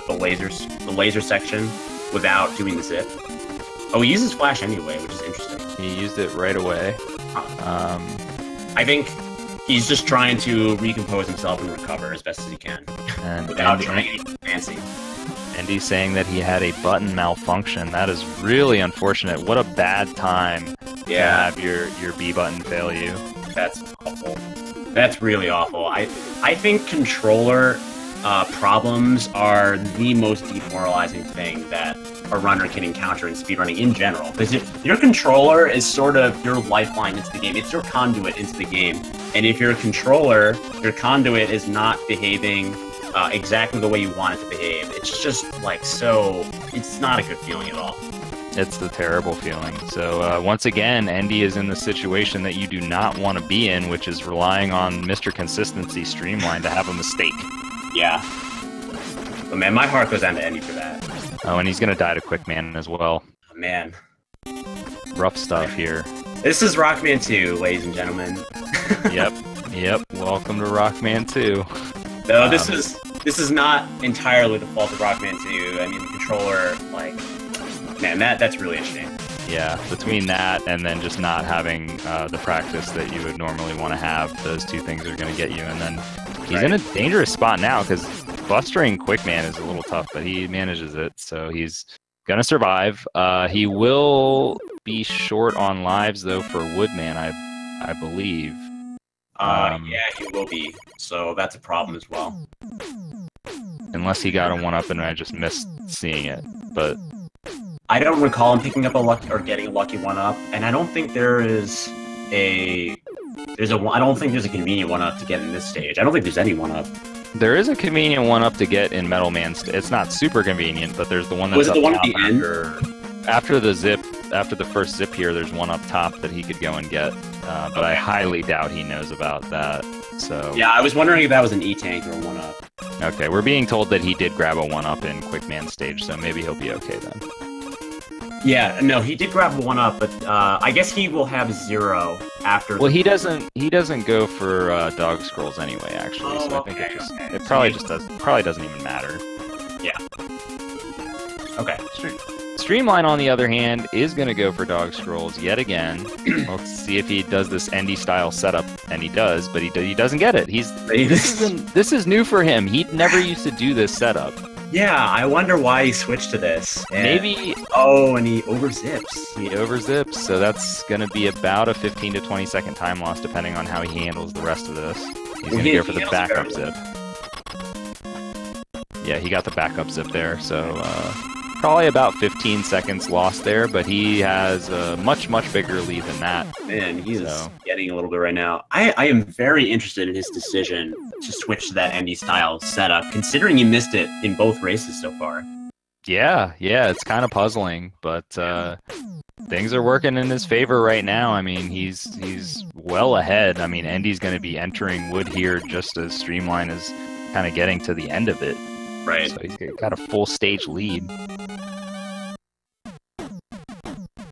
laser section without doing the zip. Oh, he uses flash anyway, which is interesting. He used it right away. I think he's just trying to recompose himself and recover as best as he can without trying anything fancy. Endy's saying that he had a button malfunction. That is really unfortunate. What a bad time to have your B button fail you. That's awful. That's really awful. I think controller problems are the most demoralizing thing that a runner can encounter in speedrunning in general. Because your controller is sort of your lifeline into the game. It's your conduit into the game. And if your controller, your conduit is not behaving exactly the way you want it to behave, it's just like it's not a good feeling at all. It's the terrible feeling. So once again, Endy is in the situation that you do not want to be in, which is relying on Mr. Consistency Streamline to have a mistake. Yeah. But man, my heart goes down to Endy for that. Oh, and he's going to die to Quickman as well. Oh, man. Rough stuff here. This is Rockman 2, ladies and gentlemen. Yep. Welcome to Rockman 2. No, this is not entirely the fault of Rockman 2. I mean, the controller, man, that's really a shame. Yeah, between that and then just not having the practice that you would normally want to have, those two things are going to get you. And then he's in a dangerous spot now because bustering Quickman is a little tough, but he manages it, so he's going to survive. He will be short on lives, though, for Woodman, I believe. Yeah, he will be, so that's a problem as well. Unless he got a 1-up and I just missed seeing it, but... I don't recall him picking up getting a lucky 1-up, and I don't think there's a convenient 1-up to get in this stage. I don't think there's any 1-up. There is a convenient 1-up to get in Metal Man. It's not super convenient, but there's the one that's Was it up the one top at the end? after the zip. After the first zip here, there's one up top that he could go and get, but I highly doubt he knows about that. So yeah, I was wondering if that was an E-tank or a 1-up. Okay, we're being told that he did grab a 1-up in Quickman stage, so maybe he'll be okay then. Yeah, no, he did grab a 1-up, but I guess he will have 0 after. Well, he doesn't go for dog scrolls anyway, actually. Oh, so I think it probably doesn't even matter. Yeah. Okay. Streamline, on the other hand, is going to go for dog scrolls yet again. Let's see if he does this Endy style setup, and he does, but he doesn't get it. This is new for him. He never used to do this setup. Yeah, I wonder why he switched to this. Maybe... Oh, and he overzips. He overzips, so that's going to be about a 15 to 20 second time loss, depending on how he handles the rest of this. He's going to go for the backup zip. Yeah, he got the backup zip there, so probably about 15 seconds lost there, but he has a much bigger lead than that. Man, he's getting a little bit right now. I am very interested in his decision to switch to that Endy style setup, considering he missed it in both races so far. Yeah, it's kind of puzzling, but things are working in his favor right now. I mean, he's well ahead. I mean, Endy's going to be entering Wood here just as Streamline is kind of getting to the end of it. Right. So he's got a full stage lead.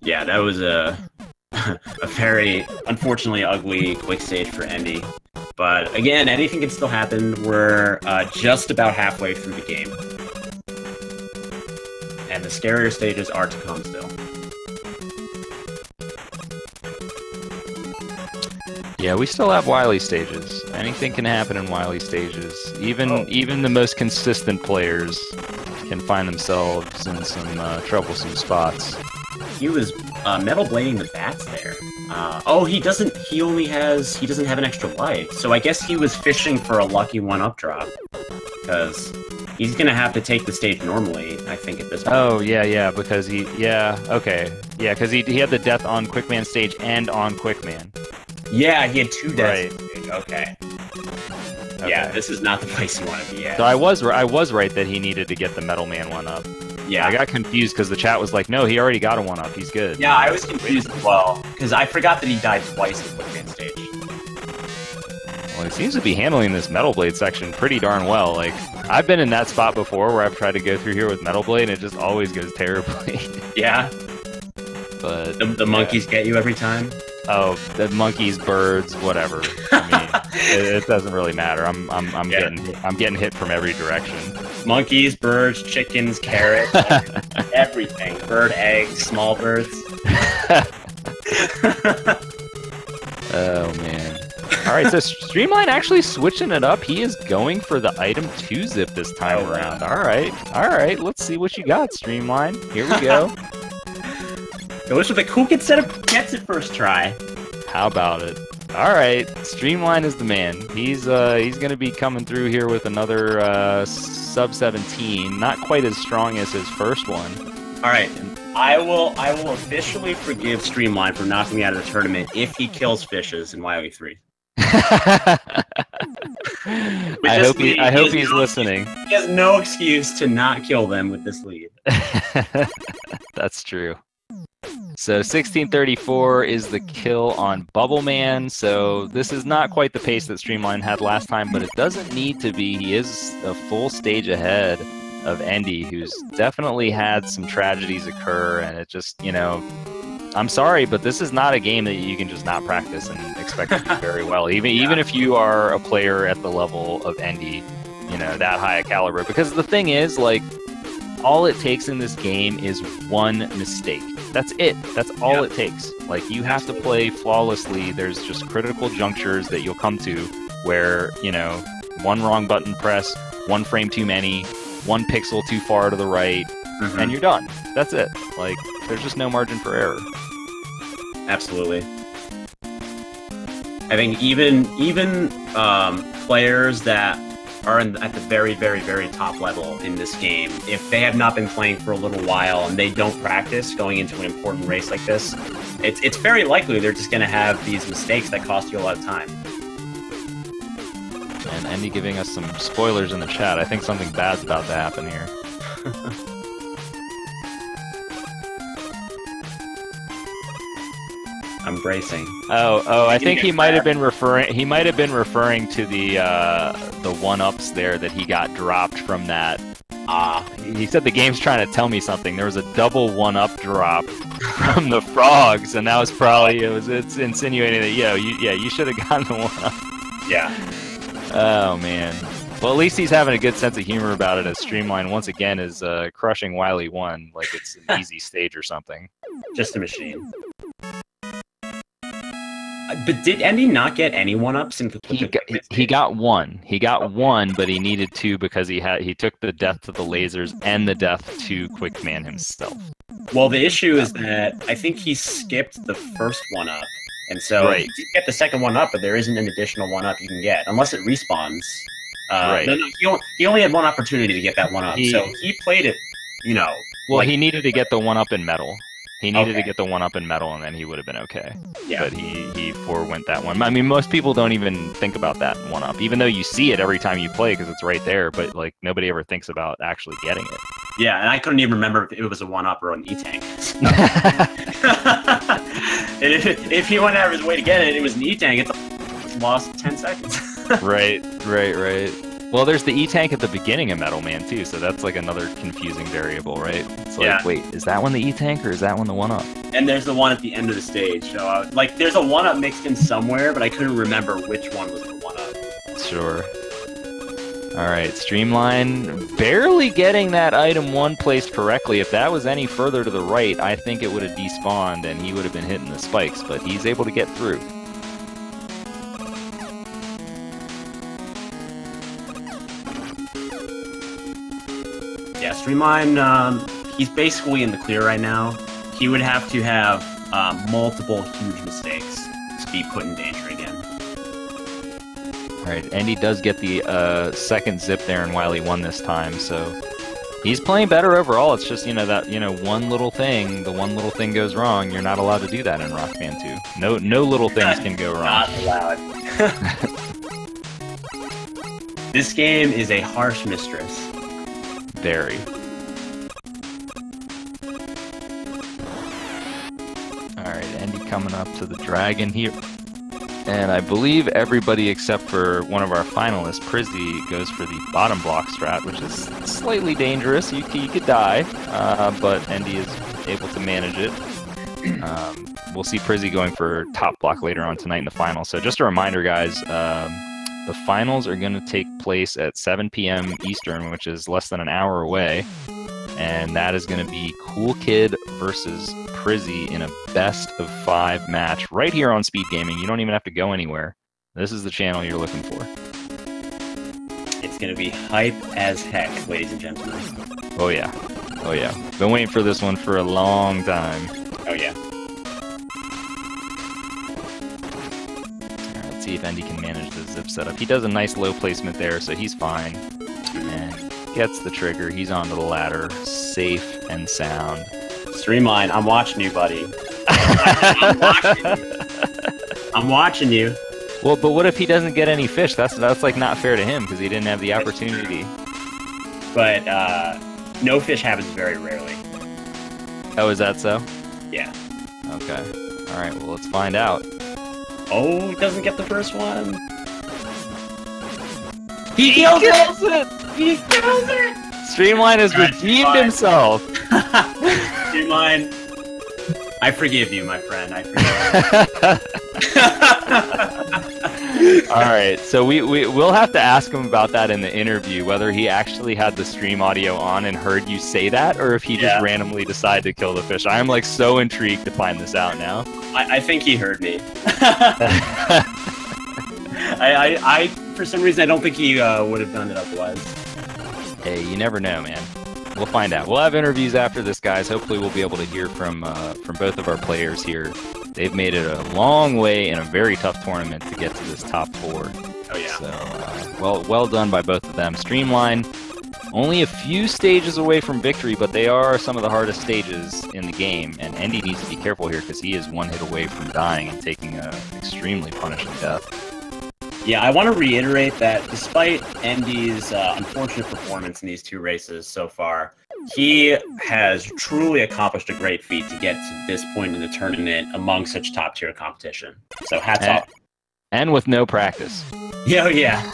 Yeah, that was a very, unfortunately, ugly quick stage for Endy. But again, anything can still happen. We're just about halfway through the game. And the scarier stages are to come still. Yeah, we still have Wily stages. Anything can happen in Wily stages. Even the most consistent players can find themselves in some troublesome spots. He was metal blading the bats there. Oh, he doesn't have an extra life. So I guess he was fishing for a lucky 1-up drop. Because he's gonna have to take the stage normally, I think, at this point. Oh, because because he had the death on Quickman stage and on Quickman. Yeah, he had 2 deaths. Right. Okay. Yeah, this is not the place you want to be at. So I was right that he needed to get the Metal Man 1-up. Yeah. I got confused because the chat was like, no, he already got a 1-up. He's good. Yeah, I was confused as well, because I forgot that he died twice in the Quickman stage. Well, he seems to be handling this Metal Blade section pretty darn well. Like, I've been in that spot before where I've tried to go through here with Metal Blade, and it just always goes terribly. Yeah? But the monkeys get you every time? Oh, the monkeys, birds, whatever. I mean, it doesn't really matter. I'm getting hit from every direction. Monkeys, birds, chickens, carrots, everything. Bird eggs, small birds. Oh man. All right, so StreamLine actually switching it up. He is going for the item 2 zip this time around. All right. Let's see what you got, StreamLine. Here we go. Goes with a cool kid setup, gets it first try. How about it? All right, StreamLine is the man. He's gonna be coming through here with another sub 17, not quite as strong as his first one. All right, I will officially forgive StreamLine for knocking me out of the tournament if he kills fishes in Wily 3. I hope he's listening. He has no excuse to not kill them with this lead. That's true. So 1634 is the kill on Bubble Man. So this is not quite the pace that StreamLine had last time, but it doesn't need to be. He is a full stage ahead of Endy, who's definitely had some tragedies occur, and it just, I'm sorry, but this is not a game that you can just not practice and expect to do very well. Even if you are a player at the level of Endy, that high a caliber. Because the thing is, like, all it takes in this game is one mistake. That's it. That's all it takes. Like, you have to play flawlessly. There's just critical junctures that you'll come to where, one wrong button press, one frame too many, one pixel too far to the right, and you're done. That's it. Like, there's just no margin for error. Absolutely. I think even players that are at the very, very, very top level in this game, if they have not been playing for a little while and they don't practice going into an important race like this, it's very likely they're just going to have these mistakes that cost you a lot of time. And Endy giving us some spoilers in the chat. I think something bad's about to happen here. I'm bracing. Oh! I think he might have been referring. He might have been referring to the 1-ups there that he got dropped from that. He said the game's trying to tell me something. There was a double 1-up drop from the frogs, and that was probably it's insinuating that you should have gotten the 1-up. Yeah. Oh man. Well, at least he's having a good sense of humor about it, as StreamLine once again is crushing Wily 1 like it's an easy stage or something. Just a machine. But did Endy not get any 1-ups in he got one. He got one, but he needed 2 because he took the death to the lasers and the death to Quickman himself. Well, the issue is that I think he skipped the first 1-up, and so you get the second 1-up, but there isn't an additional 1-up you can get unless it respawns. No, he only had one opportunity to get that 1-up, so he played it. Well, he needed to get the 1-up in metal. He needed to get the 1-up in metal, and then he would have been okay. Yeah. But he forewent that one. I mean, most people don't even think about that 1-up, even though you see it every time you play because it's right there. But like nobody ever thinks about actually getting it. Yeah, and I couldn't even remember if it was a 1-up or an E-tank. if he went out of his way to get it, it was an E-tank. It's lost 10 seconds. Right. Well, there's the E-Tank at the beginning of Metal Man, too, so that's like another confusing variable, right? It's like, wait, is that one the E-Tank or is that one the 1-up? And there's the one at the end of the stage. So, like, there's a 1-up mixed in somewhere, but I couldn't remember which one was the 1-up. Sure. Alright, Streamline barely getting that item 1 placed correctly. If that was any further to the right, I think it would have despawned and he would have been hitting the spikes, but he's able to get through. Yeah, Streamline, he's basically in the clear right now. He would have to have multiple huge mistakes to be put in danger again. Alright, Endy does get the second zip there in Wily 1 this time, so he's playing better overall. It's just, that, one little thing, the one little thing goes wrong, you're not allowed to do that in Rockman 2. No little things can go wrong. Not allowed. This game is a harsh mistress. Very. Alright, Endy coming up to the dragon here. And I believe everybody except for one of our finalists, Prizzy, goes for the bottom block strat, which is slightly dangerous. You could die, but Endy is able to manage it. We'll see Prizzy going for top block later on tonight in the finals. So just a reminder, guys, the finals are going to take place at 7 p.m. Eastern, which is less than an hour away. And that is going to be Cool Kid versus Prizzy in a best-of-5 match right here on Speed Gaming. You don't even have to go anywhere. This is the channel you're looking for. It's going to be hype as heck, ladies and gentlemen. Oh, yeah. Oh, yeah. Been waiting for this one for a long time. Oh, yeah. All right, let's see if Endy can manage the zip setup. He does a nice low placement there, so he's fine. And gets the trigger. He's onto the ladder, safe and sound. Streamline, I'm watching you, buddy. I'm watching you. I'm watching you. Well, but what if he doesn't get any fish? That's like not fair to him because he didn't have the opportunity. But no fish happens very rarely. Oh, is that so? Yeah. Okay. All right. Well, let's find out. Oh, doesn't get the first one. He kills it! He kills it! Streamline has redeemed himself. Streamline, I forgive you, my friend. I forgive you. All right, so we'll have to ask him about that in the interview, whether he actually had the stream audio on and heard you say that, or if he just randomly decided to kill the fish. I am like so intrigued to find this out now. I think he heard me. I for some reason I don't think he would have done it otherwise. Hey, you never know, man. We'll find out. We'll have interviews after this, guys. Hopefully we'll be able to hear from both of our players here. They've made it a long way in a very tough tournament to get to this top 4. Oh, yeah. So, well done by both of them. Streamline, only a few stages away from victory, but they are some of the hardest stages in the game. And Endy needs to be careful here because he is one hit away from dying and taking an extremely punishing death. Yeah, I want to reiterate that despite Endy's unfortunate performance in these 2 races so far, he has truly accomplished a great feat to get to this point in the tournament among such top-tier competition. So hats off. And with no practice. Yeah, yeah.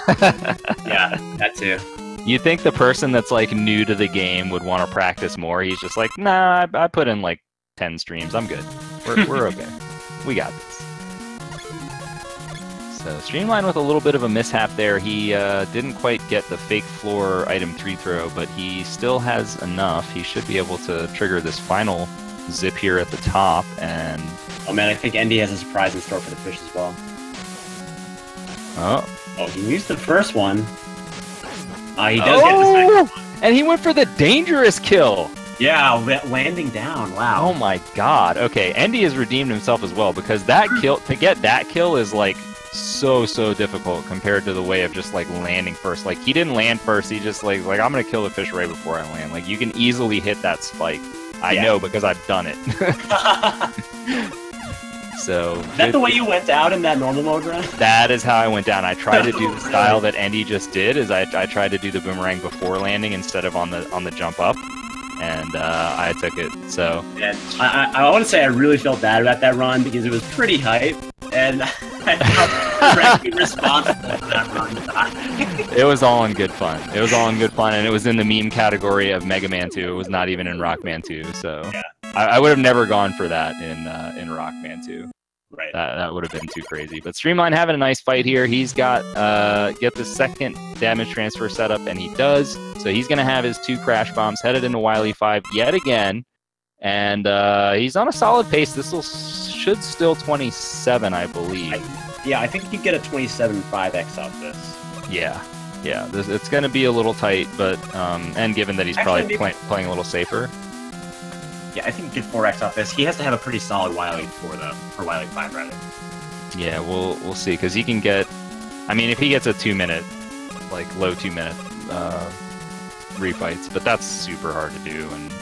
Yeah, that too. You think the person that's like new to the game would want to practice more? He's just like, nah, I put in like 10 streams. I'm good. We're okay. We got this. So Streamline with a little bit of a mishap there. He didn't quite get the fake floor item 3 throw, but he still has enough. He should be able to trigger this final zip here at the top. And oh man, I think Endy has a surprise in store for the fish as well. Oh, he used the first one. He does get the second one. And he went for the dangerous kill. Yeah, landing down. Wow. Oh my god. Okay, Endy has redeemed himself as well because that kill, to get that kill is like so difficult compared to the way of just like landing first. Like he didn't land first, he just like I'm gonna kill the fish right before I land. Like you can easily hit that spike. I know because I've done it. So is that the way you went out in that normal mode run? That is how I went down. I tried to do the style that Endy just did, is I tried to do the boomerang before landing instead of on the jump up. And I took it, so... And I want to say I really felt bad about that run because it was pretty hype, and I directly responsible for that run die. It was all in good fun. It was all in good fun, and it was in the meme category of Mega Man 2. It was not even in Rockman 2, so Yeah. I would have never gone for that in Rockman 2. Right. That would have been too crazy. But Streamline having a nice fight here. He's got get the second damage transfer setup, and he does. So he's going to have his 2 crash bombs headed into Wily 5 yet again. And he's on a solid pace. This should still 27, I believe. I think you get a 27.5x off this. Yeah. It's going to be a little tight, but and given that he's probably playing a little safer. Yeah, I think you get 4x off this. He has to have a pretty solid Wily 4 though, or Wily 5 rather. Yeah, we'll see, because he can get. I mean, if he gets a 2-minute, like low 2-minute refights, but that's super hard to do, and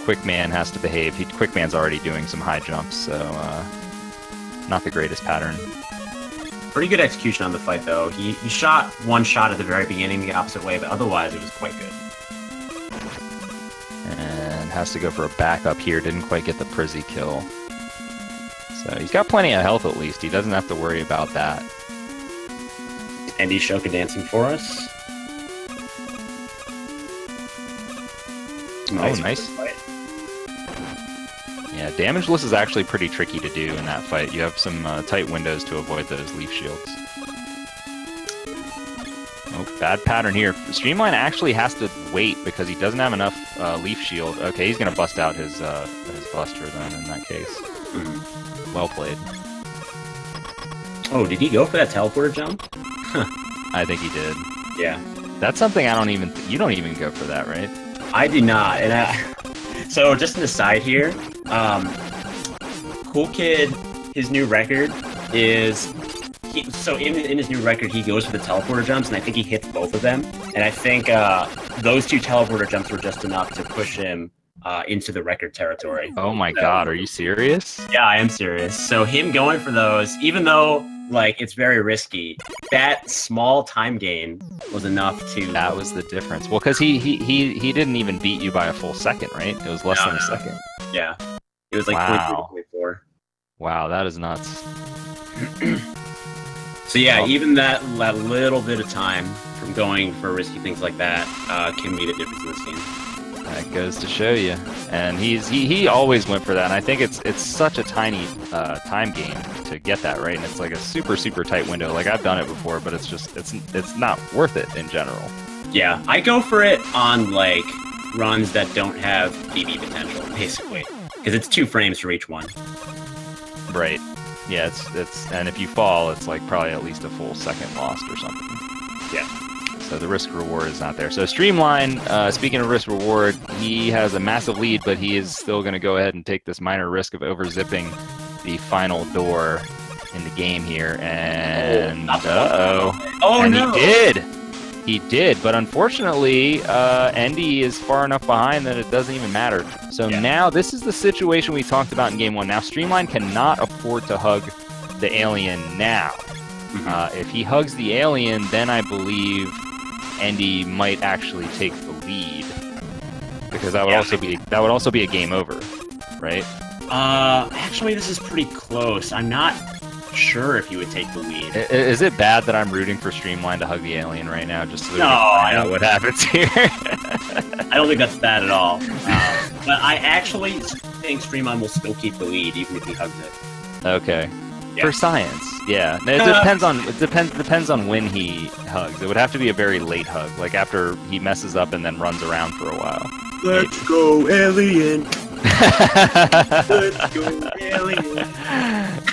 Quick Man has to behave. Quick Man's already doing some high jumps, so not the greatest pattern. Pretty good execution on the fight though. He shot one shot at the very beginning the opposite way, but otherwise it was quite good. And has to go for a backup here. Didn't quite get the Prizzy kill. So he's got plenty of health at least. He doesn't have to worry about that. Endy Shoka dancing for us. Nice. Yeah, damageless is actually pretty tricky to do in that fight. You have some tight windows to avoid those leaf shields. Oh, bad pattern here. Streamline actually has to wait because he doesn't have enough leaf shield. Okay, he's going to bust out his Buster then in that case. Well played. Oh, did he go for that teleporter jump? I think he did. Yeah. That's something I don't even... You don't even go for that, right? I do not. And so just an aside here, Cool Kid, his new record is... in his new record, he goes for the teleporter jumps, and I think he hits both of them. And I think those 2 teleporter jumps were just enough to push him into the record territory. Oh my god, are you serious? Yeah, I am serious. So him going for those, even though like it's very risky, that small time gain was enough to... That was the difference. Well, because he didn't even beat you by a full second, right? It was less than a second. Yeah. It was like 0.3, 0.4. Wow, that is nuts. So yeah, even that little bit of time from going for risky things like that can be the difference in this game. That goes to show you. And he always went for that. And I think it's such a tiny time gain to get that right. And it's like a super tight window. Like I've done it before, but it's just it's not worth it in general. Yeah, I go for it on like runs that don't have PB potential, basically, because it's 2 frames for each one. Right. Yeah, it's and if you fall, it's like probably at least a full second lost or something. Yeah. So the risk reward is not there. So Streamline, speaking of risk reward, he has a massive lead, but he is still going to go ahead and take this minor risk of over-zipping the final door in the game here. And and no! He did, but unfortunately, Endy is far enough behind that it doesn't even matter. So now this is the situation we talked about in Game 1. Now Streamline cannot afford to hug the alien now. If he hugs the alien, then I believe Endy might actually take the lead, because that would also be a game over, right? Actually, this is pretty close. I'm not sure if he would take the lead. Is it bad that I'm rooting for Streamline to hug the alien right now, just so that no, we can find out what happens here? I don't think that's bad at all. But I actually think Streamline will still keep the lead, even if he hugs it. Okay. Yeah. For science, yeah. It depends on when he hugs. It would have to be a very late hug, like after he messes up and then runs around for a while. Let's go, alien! Let's go, alien!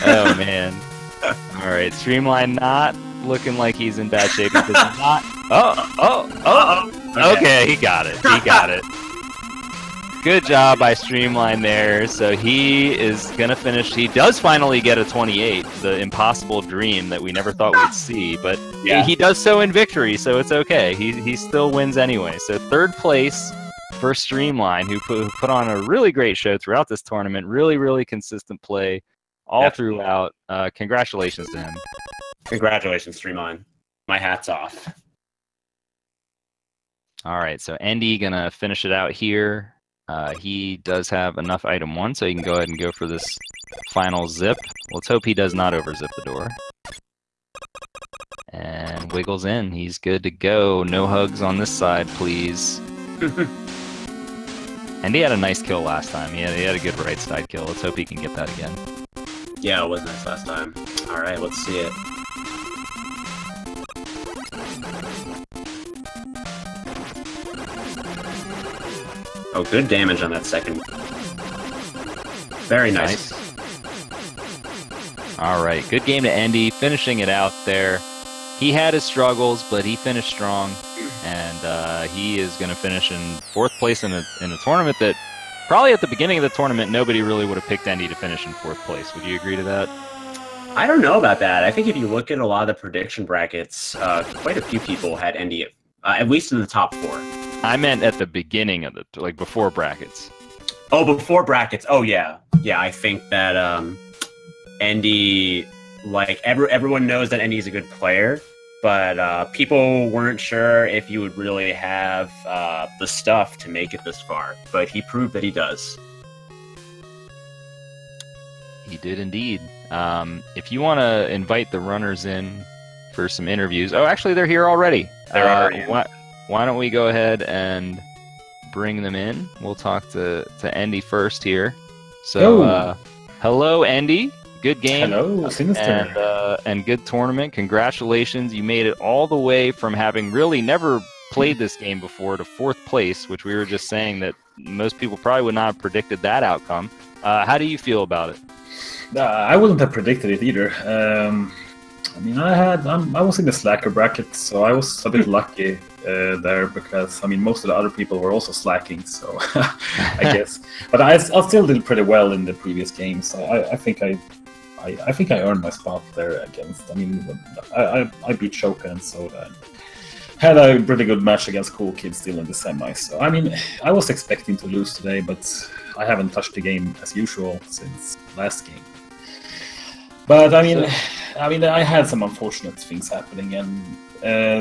Oh man! All right, Streamline not looking like he's in bad shape. Because he's not. Okay, he got it. He got it. Good job by Streamline there. So he is going to finish. He does finally get a 28, the impossible dream that we never thought we'd see. But he does so in victory, so it's okay. He still wins anyway. So 3rd place for Streamline, who put on a really great show throughout this tournament. Really consistent play all throughout. Congratulations to him. Congratulations, Streamline. My hat's off. All right, so Endy going to finish it out here. He does have enough item 1, so he can go ahead and go for this final zip. Let's hope he does not over-zip the door. and wiggles in. He's good to go. No hugs on this side, please. And he had a nice kill last time. He had a good right side kill. Let's hope he can get that again. Yeah, it was nice last time. All right, let's see it. Oh, good damage on that second. Very nice. All right, good game to Endy, finishing it out there. He had his struggles, but he finished strong, and he is going to finish in 4th place in a tournament that probably at the beginning of the tournament nobody really would have picked Endy to finish in 4th place. Would you agree to that? I don't know about that. I think if you look at a lot of the prediction brackets, quite a few people had Endy at least in the top 4. I meant at the beginning of the, like, before brackets. Oh, before brackets. Oh, yeah. Yeah, I think that Endy, like, everyone knows that Endy's a good player, but people weren't sure if you would really have the stuff to make it this far. But he proved that he does. He did indeed. If you want to invite the runners in for some interviews... Oh, actually, they're here already. They're already in. Why don't we go ahead and bring them in? We'll talk to Endy first here. So, hello, Endy. Good game. Hello, Sinister. And good tournament. Congratulations. You made it all the way from having really never played this game before to 4th place, which we were just saying that most people probably would not have predicted that outcome. How do you feel about it? I wouldn't have predicted it either. I mean, I was in the slacker bracket, so I was a bit lucky there because I mean most of the other people were also slacking, so I guess. But I still did pretty well in the previous game, so I think I earned my spot there against. I mean, I beat Shoka and Soda. And had a pretty good match against Cool Kid still in the semis. So I mean, I was expecting to lose today, but I haven't touched the game as usual since last game. But I mean, I had some unfortunate things happening, and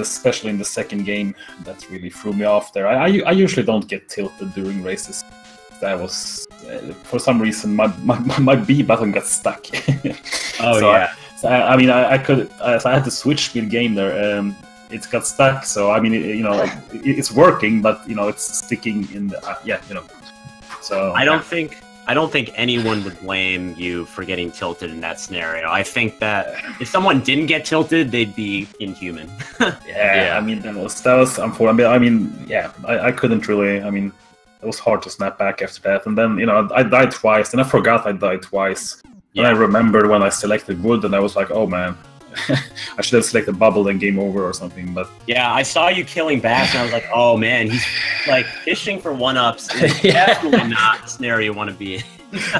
especially in the second game, that really threw me off there. I usually don't get tilted during races. That was for some reason my B button got stuck. Oh so yeah. I mean, I had to switch mid-game there. It got stuck, so I mean, it's working, but it's sticking in the So I don't think anyone would blame you for getting tilted in that scenario. I think that if someone didn't get tilted, they'd be inhuman. Yeah, I mean that was unfortunate. I mean, yeah, I couldn't really. I mean, it was hard to snap back after that, and then I died twice, and I forgot I died twice. Yeah. And I remembered when I selected wood, and I was like, oh man, I should have selected bubble and game over or something. But yeah, I saw you killing Bass, and I was like, oh man, he's like fishing for 1-ups. Definitely not a scenario you want to be in.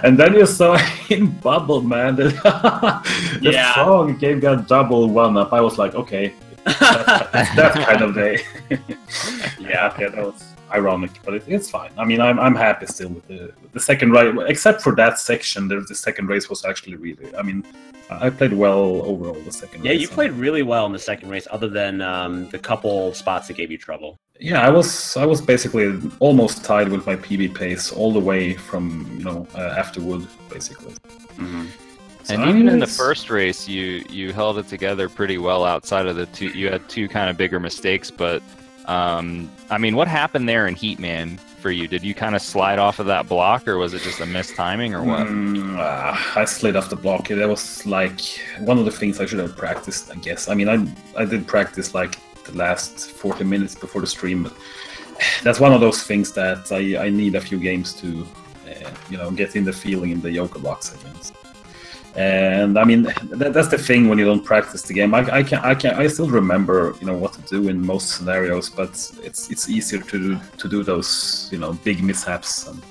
And then you saw in bubble, man. The strong game got double 1-up. I was like, okay, that's that kind of day. Yeah, that was ironic, but it's fine. I mean, I'm happy still with the second race, except for that section. The second race was actually really. I mean, I played well overall the second race. Yeah, you played really well in the second race, other than the couple spots that gave you trouble. Yeah, I was basically almost tied with my PB pace all the way from after wood, basically. Mm-hmm. So, and even in the first race, you held it together pretty well outside of the two. You had two kind of bigger mistakes, but I mean, what happened there in Heat, man, for you? Did you kind of slide off of that block, or was it just a missed timing, or what? I slid off the block. That was like one of the things I should have practiced, I guess. I mean, I did practice like the last 40 minutes before the stream, but that's one of those things that I need a few games to, get in the feeling in the yoga blocks again. And I mean, that's the thing when you don't practice the game. I still remember what to do in most scenarios, but it's easier to do those big mishaps. And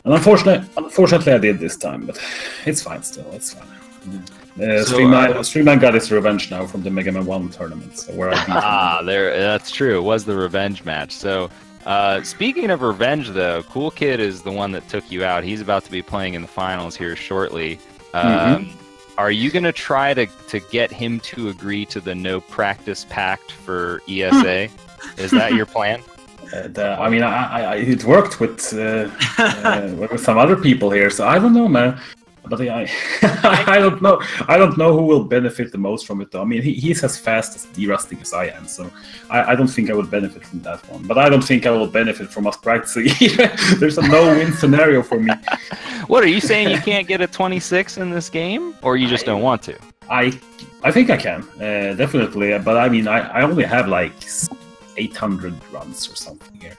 unfortunately, I did this time, but it's fine still. It's fine. StreamLine got its revenge now from the Mega Man 1 tournament, so where I beat him. That's true. It was the revenge match. So. Speaking of revenge, though, Cool Kid is the one that took you out. He's about to be playing in the finals here shortly. Are you going to try to get him to agree to the no practice pact for ESA? Is that your plan? I mean, it worked with some other people here, so I don't know, man. But I, I don't know. I don't know who will benefit the most from it, though. I mean, he's as fast as derusting as I am, so I don't think I would benefit from that one. But I don't think I will benefit from us practicing either. There's a no-win scenario for me. What, are you saying you can't get a 26 in this game, or you just don't want to? I think I can, definitely. But I mean, I only have like 800 runs or something here.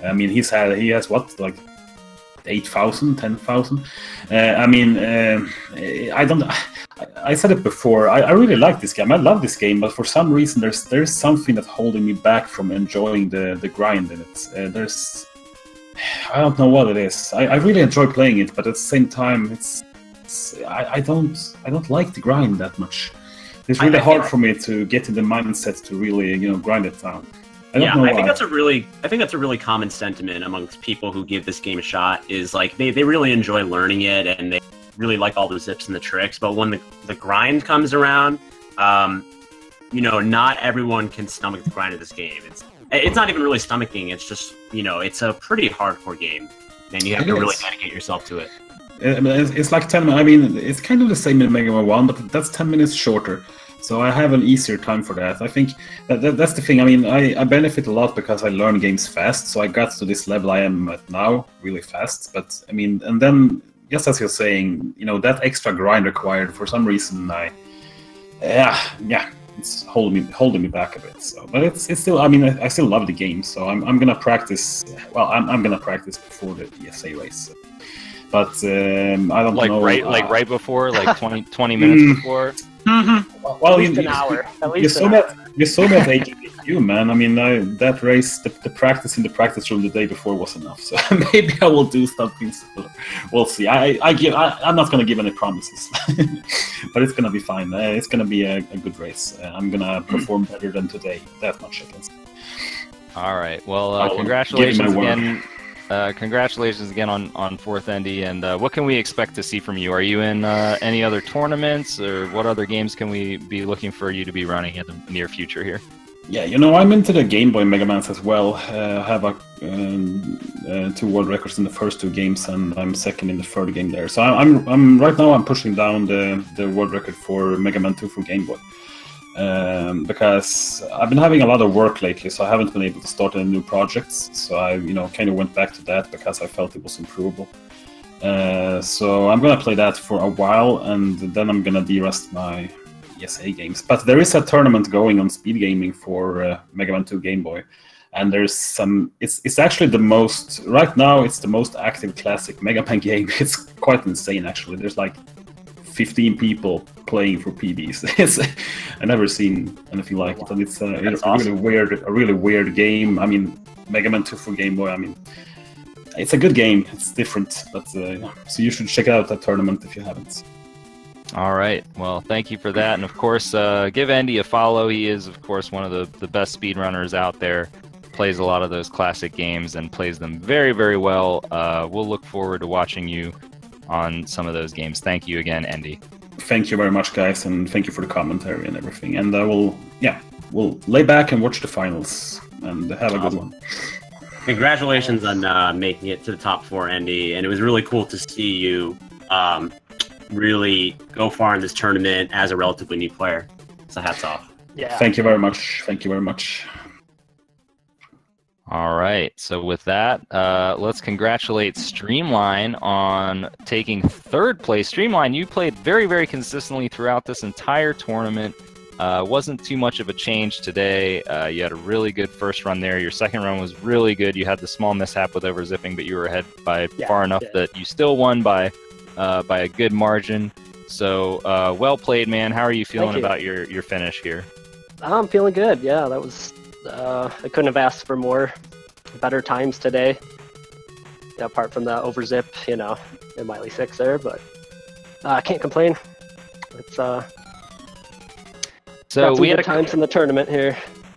I mean, he has what, like 8,000, 10,000. I mean, I said it before. I really like this game. I love this game, but for some reason, there's something that's holding me back from enjoying the grind in it. I don't know what it is. I really enjoy playing it, but at the same time, I don't like the grind that much. It's really hard for me to get in the mindset to really grind it down. I think that's a really common sentiment amongst people who give this game a shot. Is like they really enjoy learning it and they really like all the zips and the tricks. But when the grind comes around, not everyone can stomach the grind of this game. It's not even really stomaching. It's just it's a pretty hardcore game, and you have to really dedicate yourself to it. It's like 10 minutes. I mean, it's kind of the same in Mega Man 1, but that's 10 minutes shorter. So I have an easier time for that. I think that's the thing. I mean, I benefit a lot because I learn games fast. So I got to this level I am at now really fast. But I mean, and then just as you're saying, that extra grind required for some reason, it's holding me back a bit. So, but it's still. I mean, I still love the game. So I'm gonna practice. Well, I'm gonna practice before the PSA race. But I don't know. Right before, like 20 minutes before. Mm-hmm. Well, at least an hour. You saw me at AGDQ, man. I mean, that race, the practice in the practice room the day before was enough. So maybe I will do something similar. We'll see. I'm not going to give any promises, but it's going to be fine. It's going to be a good race. I'm going to perform better than today. That much I can say. All right. Well, congratulations again. Congratulations again on fourth Endy, and what can we expect to see from you? Are you in any other tournaments, or what other games can we be looking for you to be running in the near future here? Yeah, I'm into the Game Boy Mega Mans as well. I have 2 world records in the first 2 games, and I'm second in the third game there. So I'm right now I'm pushing down the world record for Mega Man 2 for Game Boy. Because I've been having a lot of work lately, so I haven't been able to start any new projects. So I, kind of went back to that because I felt it was improvable. So I'm gonna play that for a while, and then I'm gonna derust my ESA games. But there is a tournament going on Speed Gaming for Mega Man 2 Game Boy, and there's some. It's actually the most right now. It's the most active classic Mega Man game. It's quite insane, actually. There's like 15 people playing for PBs. I've never seen anything like it, and it's awesome. a really weird game. I mean, Mega Man 2 for Game Boy. I mean, it's a good game. It's different, but so you should check out that tournament if you haven't. All right. Well, thank you for that, and of course, give Endy a follow. He is, of course, one of the best speedrunners out there. Plays a lot of those classic games and plays them very, very well. We'll look forward to watching you on some of those games. Thank you again, Endy. Thank you very much, guys, and thank you for the commentary and everything. And we'll lay back and watch the finals and have a good one. Congratulations on making it to the top 4, Endy, and it was really cool to see you really go far in this tournament as a relatively new player. So hats off. Yeah. Thank you very much. Thank you very much. All right, so with that, let's congratulate StreamLine on taking 3rd place. StreamLine, you played very, very consistently throughout this entire tournament. Wasn't too much of a change today. You had a really good first run there. Your second run was really good. You had the small mishap with overzipping, but you were ahead by far enough that you still won by a good margin. So well played, man. How are you feeling about your finish here? I'm feeling good. Yeah, that was. I couldn't have asked for better times today. Yeah, apart from the overzip, in Miley 6 there, but I can't complain. It's so we had times in the tournament here.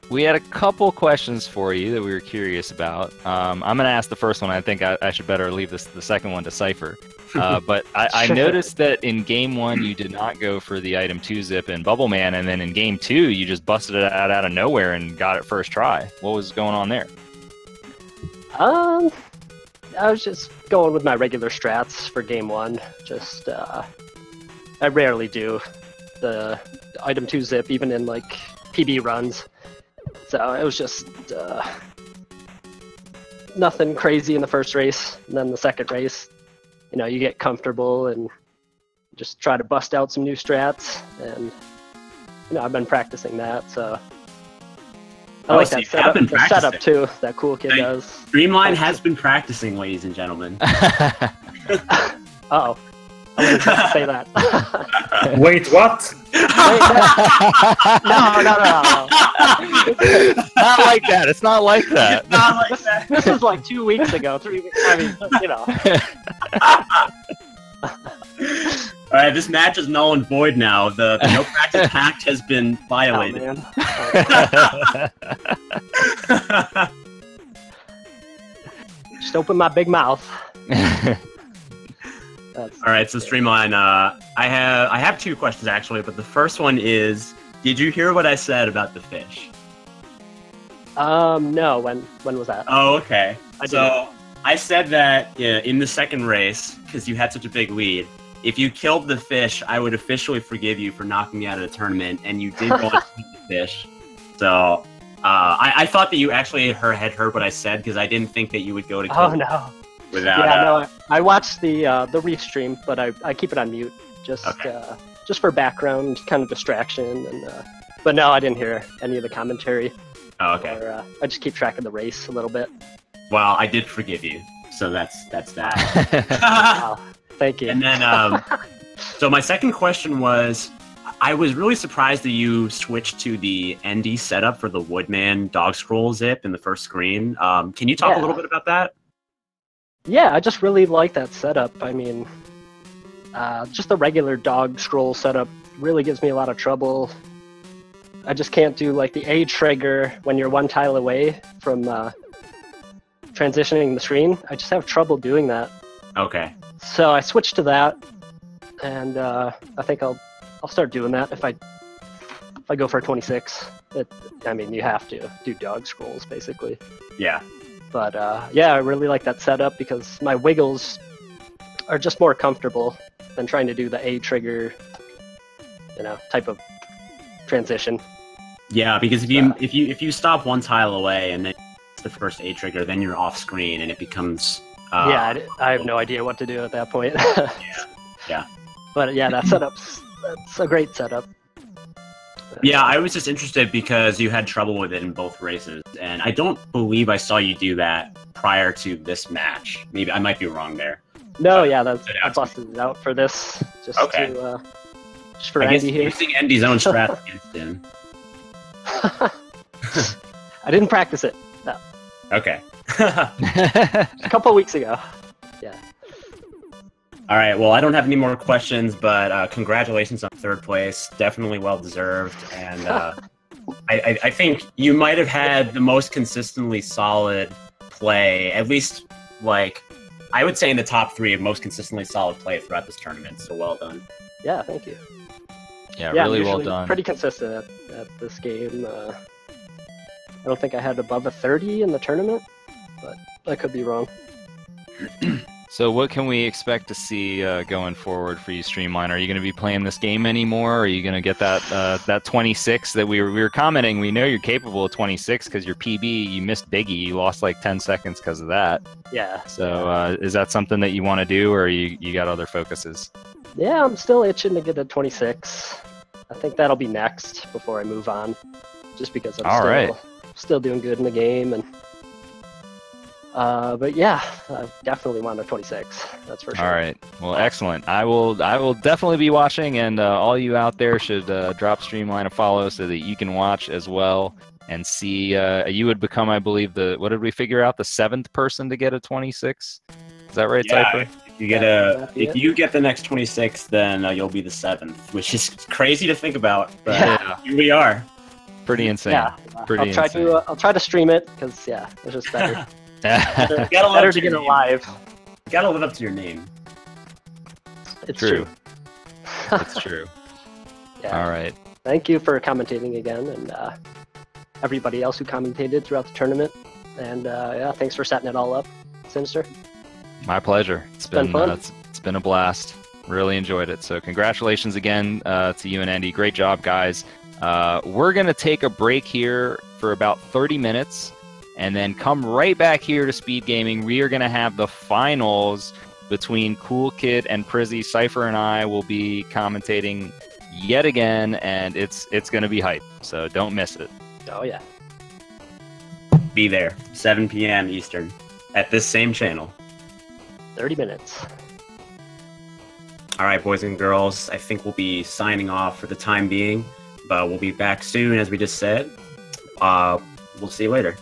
We had a couple questions for you that we were curious about. I'm going to ask the first one. I think I should better leave the second one to Cypher. But I noticed that in Game 1, you did not go for the item 2 zip in Bubble Man, and then in Game 2, you just busted it out of nowhere and got it first try. What was going on there? I was just going with my regular strats for game 1. Just I rarely do the item 2 zip, even in like PB runs. So it was just nothing crazy in the first race, and then the second race, you know, you get comfortable and just try to bust out some new strats, and you know, I've been practicing that, so I like that setup too. That Cool Kid does. Streamline has been practicing, ladies and gentlemen. Uh-oh. I wasn't supposed to say that. Wait, what? No. Not like that. It's not like that. Not like that. This was like 2 weeks ago, 3 weeks. I mean, you know. All right, this match is null and void now. The no practice pact has been violated. Oh, just open my big mouth. All right, so Streamline, I have 2 questions actually, but the first one is, did you hear what I said about the fish? No. When was that? Oh, okay. I said that in the second race, because you had such a big lead, if you killed the fish, I would officially forgive you for knocking me out of the tournament, and you did go and kill the fish. So I thought that you actually had heard what I said, because I didn't think that you would go to kill. Oh no. Without, yeah, no, I watched the reef stream, but I keep it on mute just for background kind of distraction, and but no, I didn't hear any of the commentary. Oh, okay. Or, I just keep track of the race a little bit. Well, I did forgive you, so that's that. Wow, thank you. And then, so my second question was, I was really surprised that you switched to the ND setup for the Woodman dog scroll zip in the first screen. Can you talk a little bit about that? Yeah, I just really like that setup. I mean, just the regular dog scroll setup really gives me a lot of trouble. I just can't do like the A trigger when you're 1 tile away from transitioning the screen. I just have trouble doing that. Okay. So I switched to that, and I think I'll start doing that if I go for a 26. I mean, you have to do dog scrolls basically. Yeah. But yeah, I really like that setup because my wiggles are just more comfortable than trying to do the A trigger, you know, type of transition. Yeah, because if you stop 1 tile away and then it's the first A trigger, then you're off screen and it becomes. Yeah, I have no idea what to do at that point. Yeah. But yeah, that's a great setup. Yeah, I was just interested because you had trouble with it in both races, and I don't believe I saw you do that prior to this match. Maybe I might be wrong there. No, yeah, I busted it out for this just to just for Endy here. Using Endy's own strats against him. I didn't practice it. No. Okay. A couple of weeks ago. Yeah. All right, well, I don't have any more questions, but congratulations on 3rd place. Definitely well-deserved. And I think you might have had the most consistently solid play, at least, like, I would say in the top 3 of most consistently solid play throughout this tournament, so well done. Yeah, thank you. Yeah, really well done. Pretty consistent at this game. I don't think I had above a 30 in the tournament, but I could be wrong. So what can we expect to see going forward for you, Streamline? Are you going to be playing this game anymore? Are you going to get that 26 that we were commenting? We know you're capable of 26 because your PB, you missed Biggie. You lost like 10 seconds because of that. Yeah. So is that something that you want to do, or you got other focuses? Yeah, I'm still itching to get a 26. I think that'll be next before I move on, just because I'm still doing good in the game. And but yeah, I definitely want a 26. That's for sure. All right. Well, excellent. I will definitely be watching, and all you out there should drop Streamline a follow so that you can watch as well and see. You would become, I believe, what did we figure out? The 7th person to get a 26. Is that right, Yeah, Cypher? if you get the next 26, then you'll be the 7th, which is crazy to think about. But here we are. Pretty insane. Yeah, I'll try to stream it because it's just better. Better to get it live. You gotta live up to your name. It's true. It's true. Yeah. All right. Thank you for commentating again, and everybody else who commentated throughout the tournament. And yeah, thanks for setting it all up, Sinister. My pleasure. It's been fun. It's been a blast. Really enjoyed it. So congratulations again to you and Endy. Great job, guys. We're going to take a break here for about 30 minutes and then come right back here to Speed Gaming. We are going to have the finals between Cool Kid and Prizzy. Cypher and I will be commentating yet again, and it's going to be hype. So don't miss it. Oh, yeah. Be there, 7 p.m. Eastern, at this same channel. 30 minutes. All right, boys and girls, I think we'll be signing off for the time being, but we'll be back soon, as we just said. We'll see you later.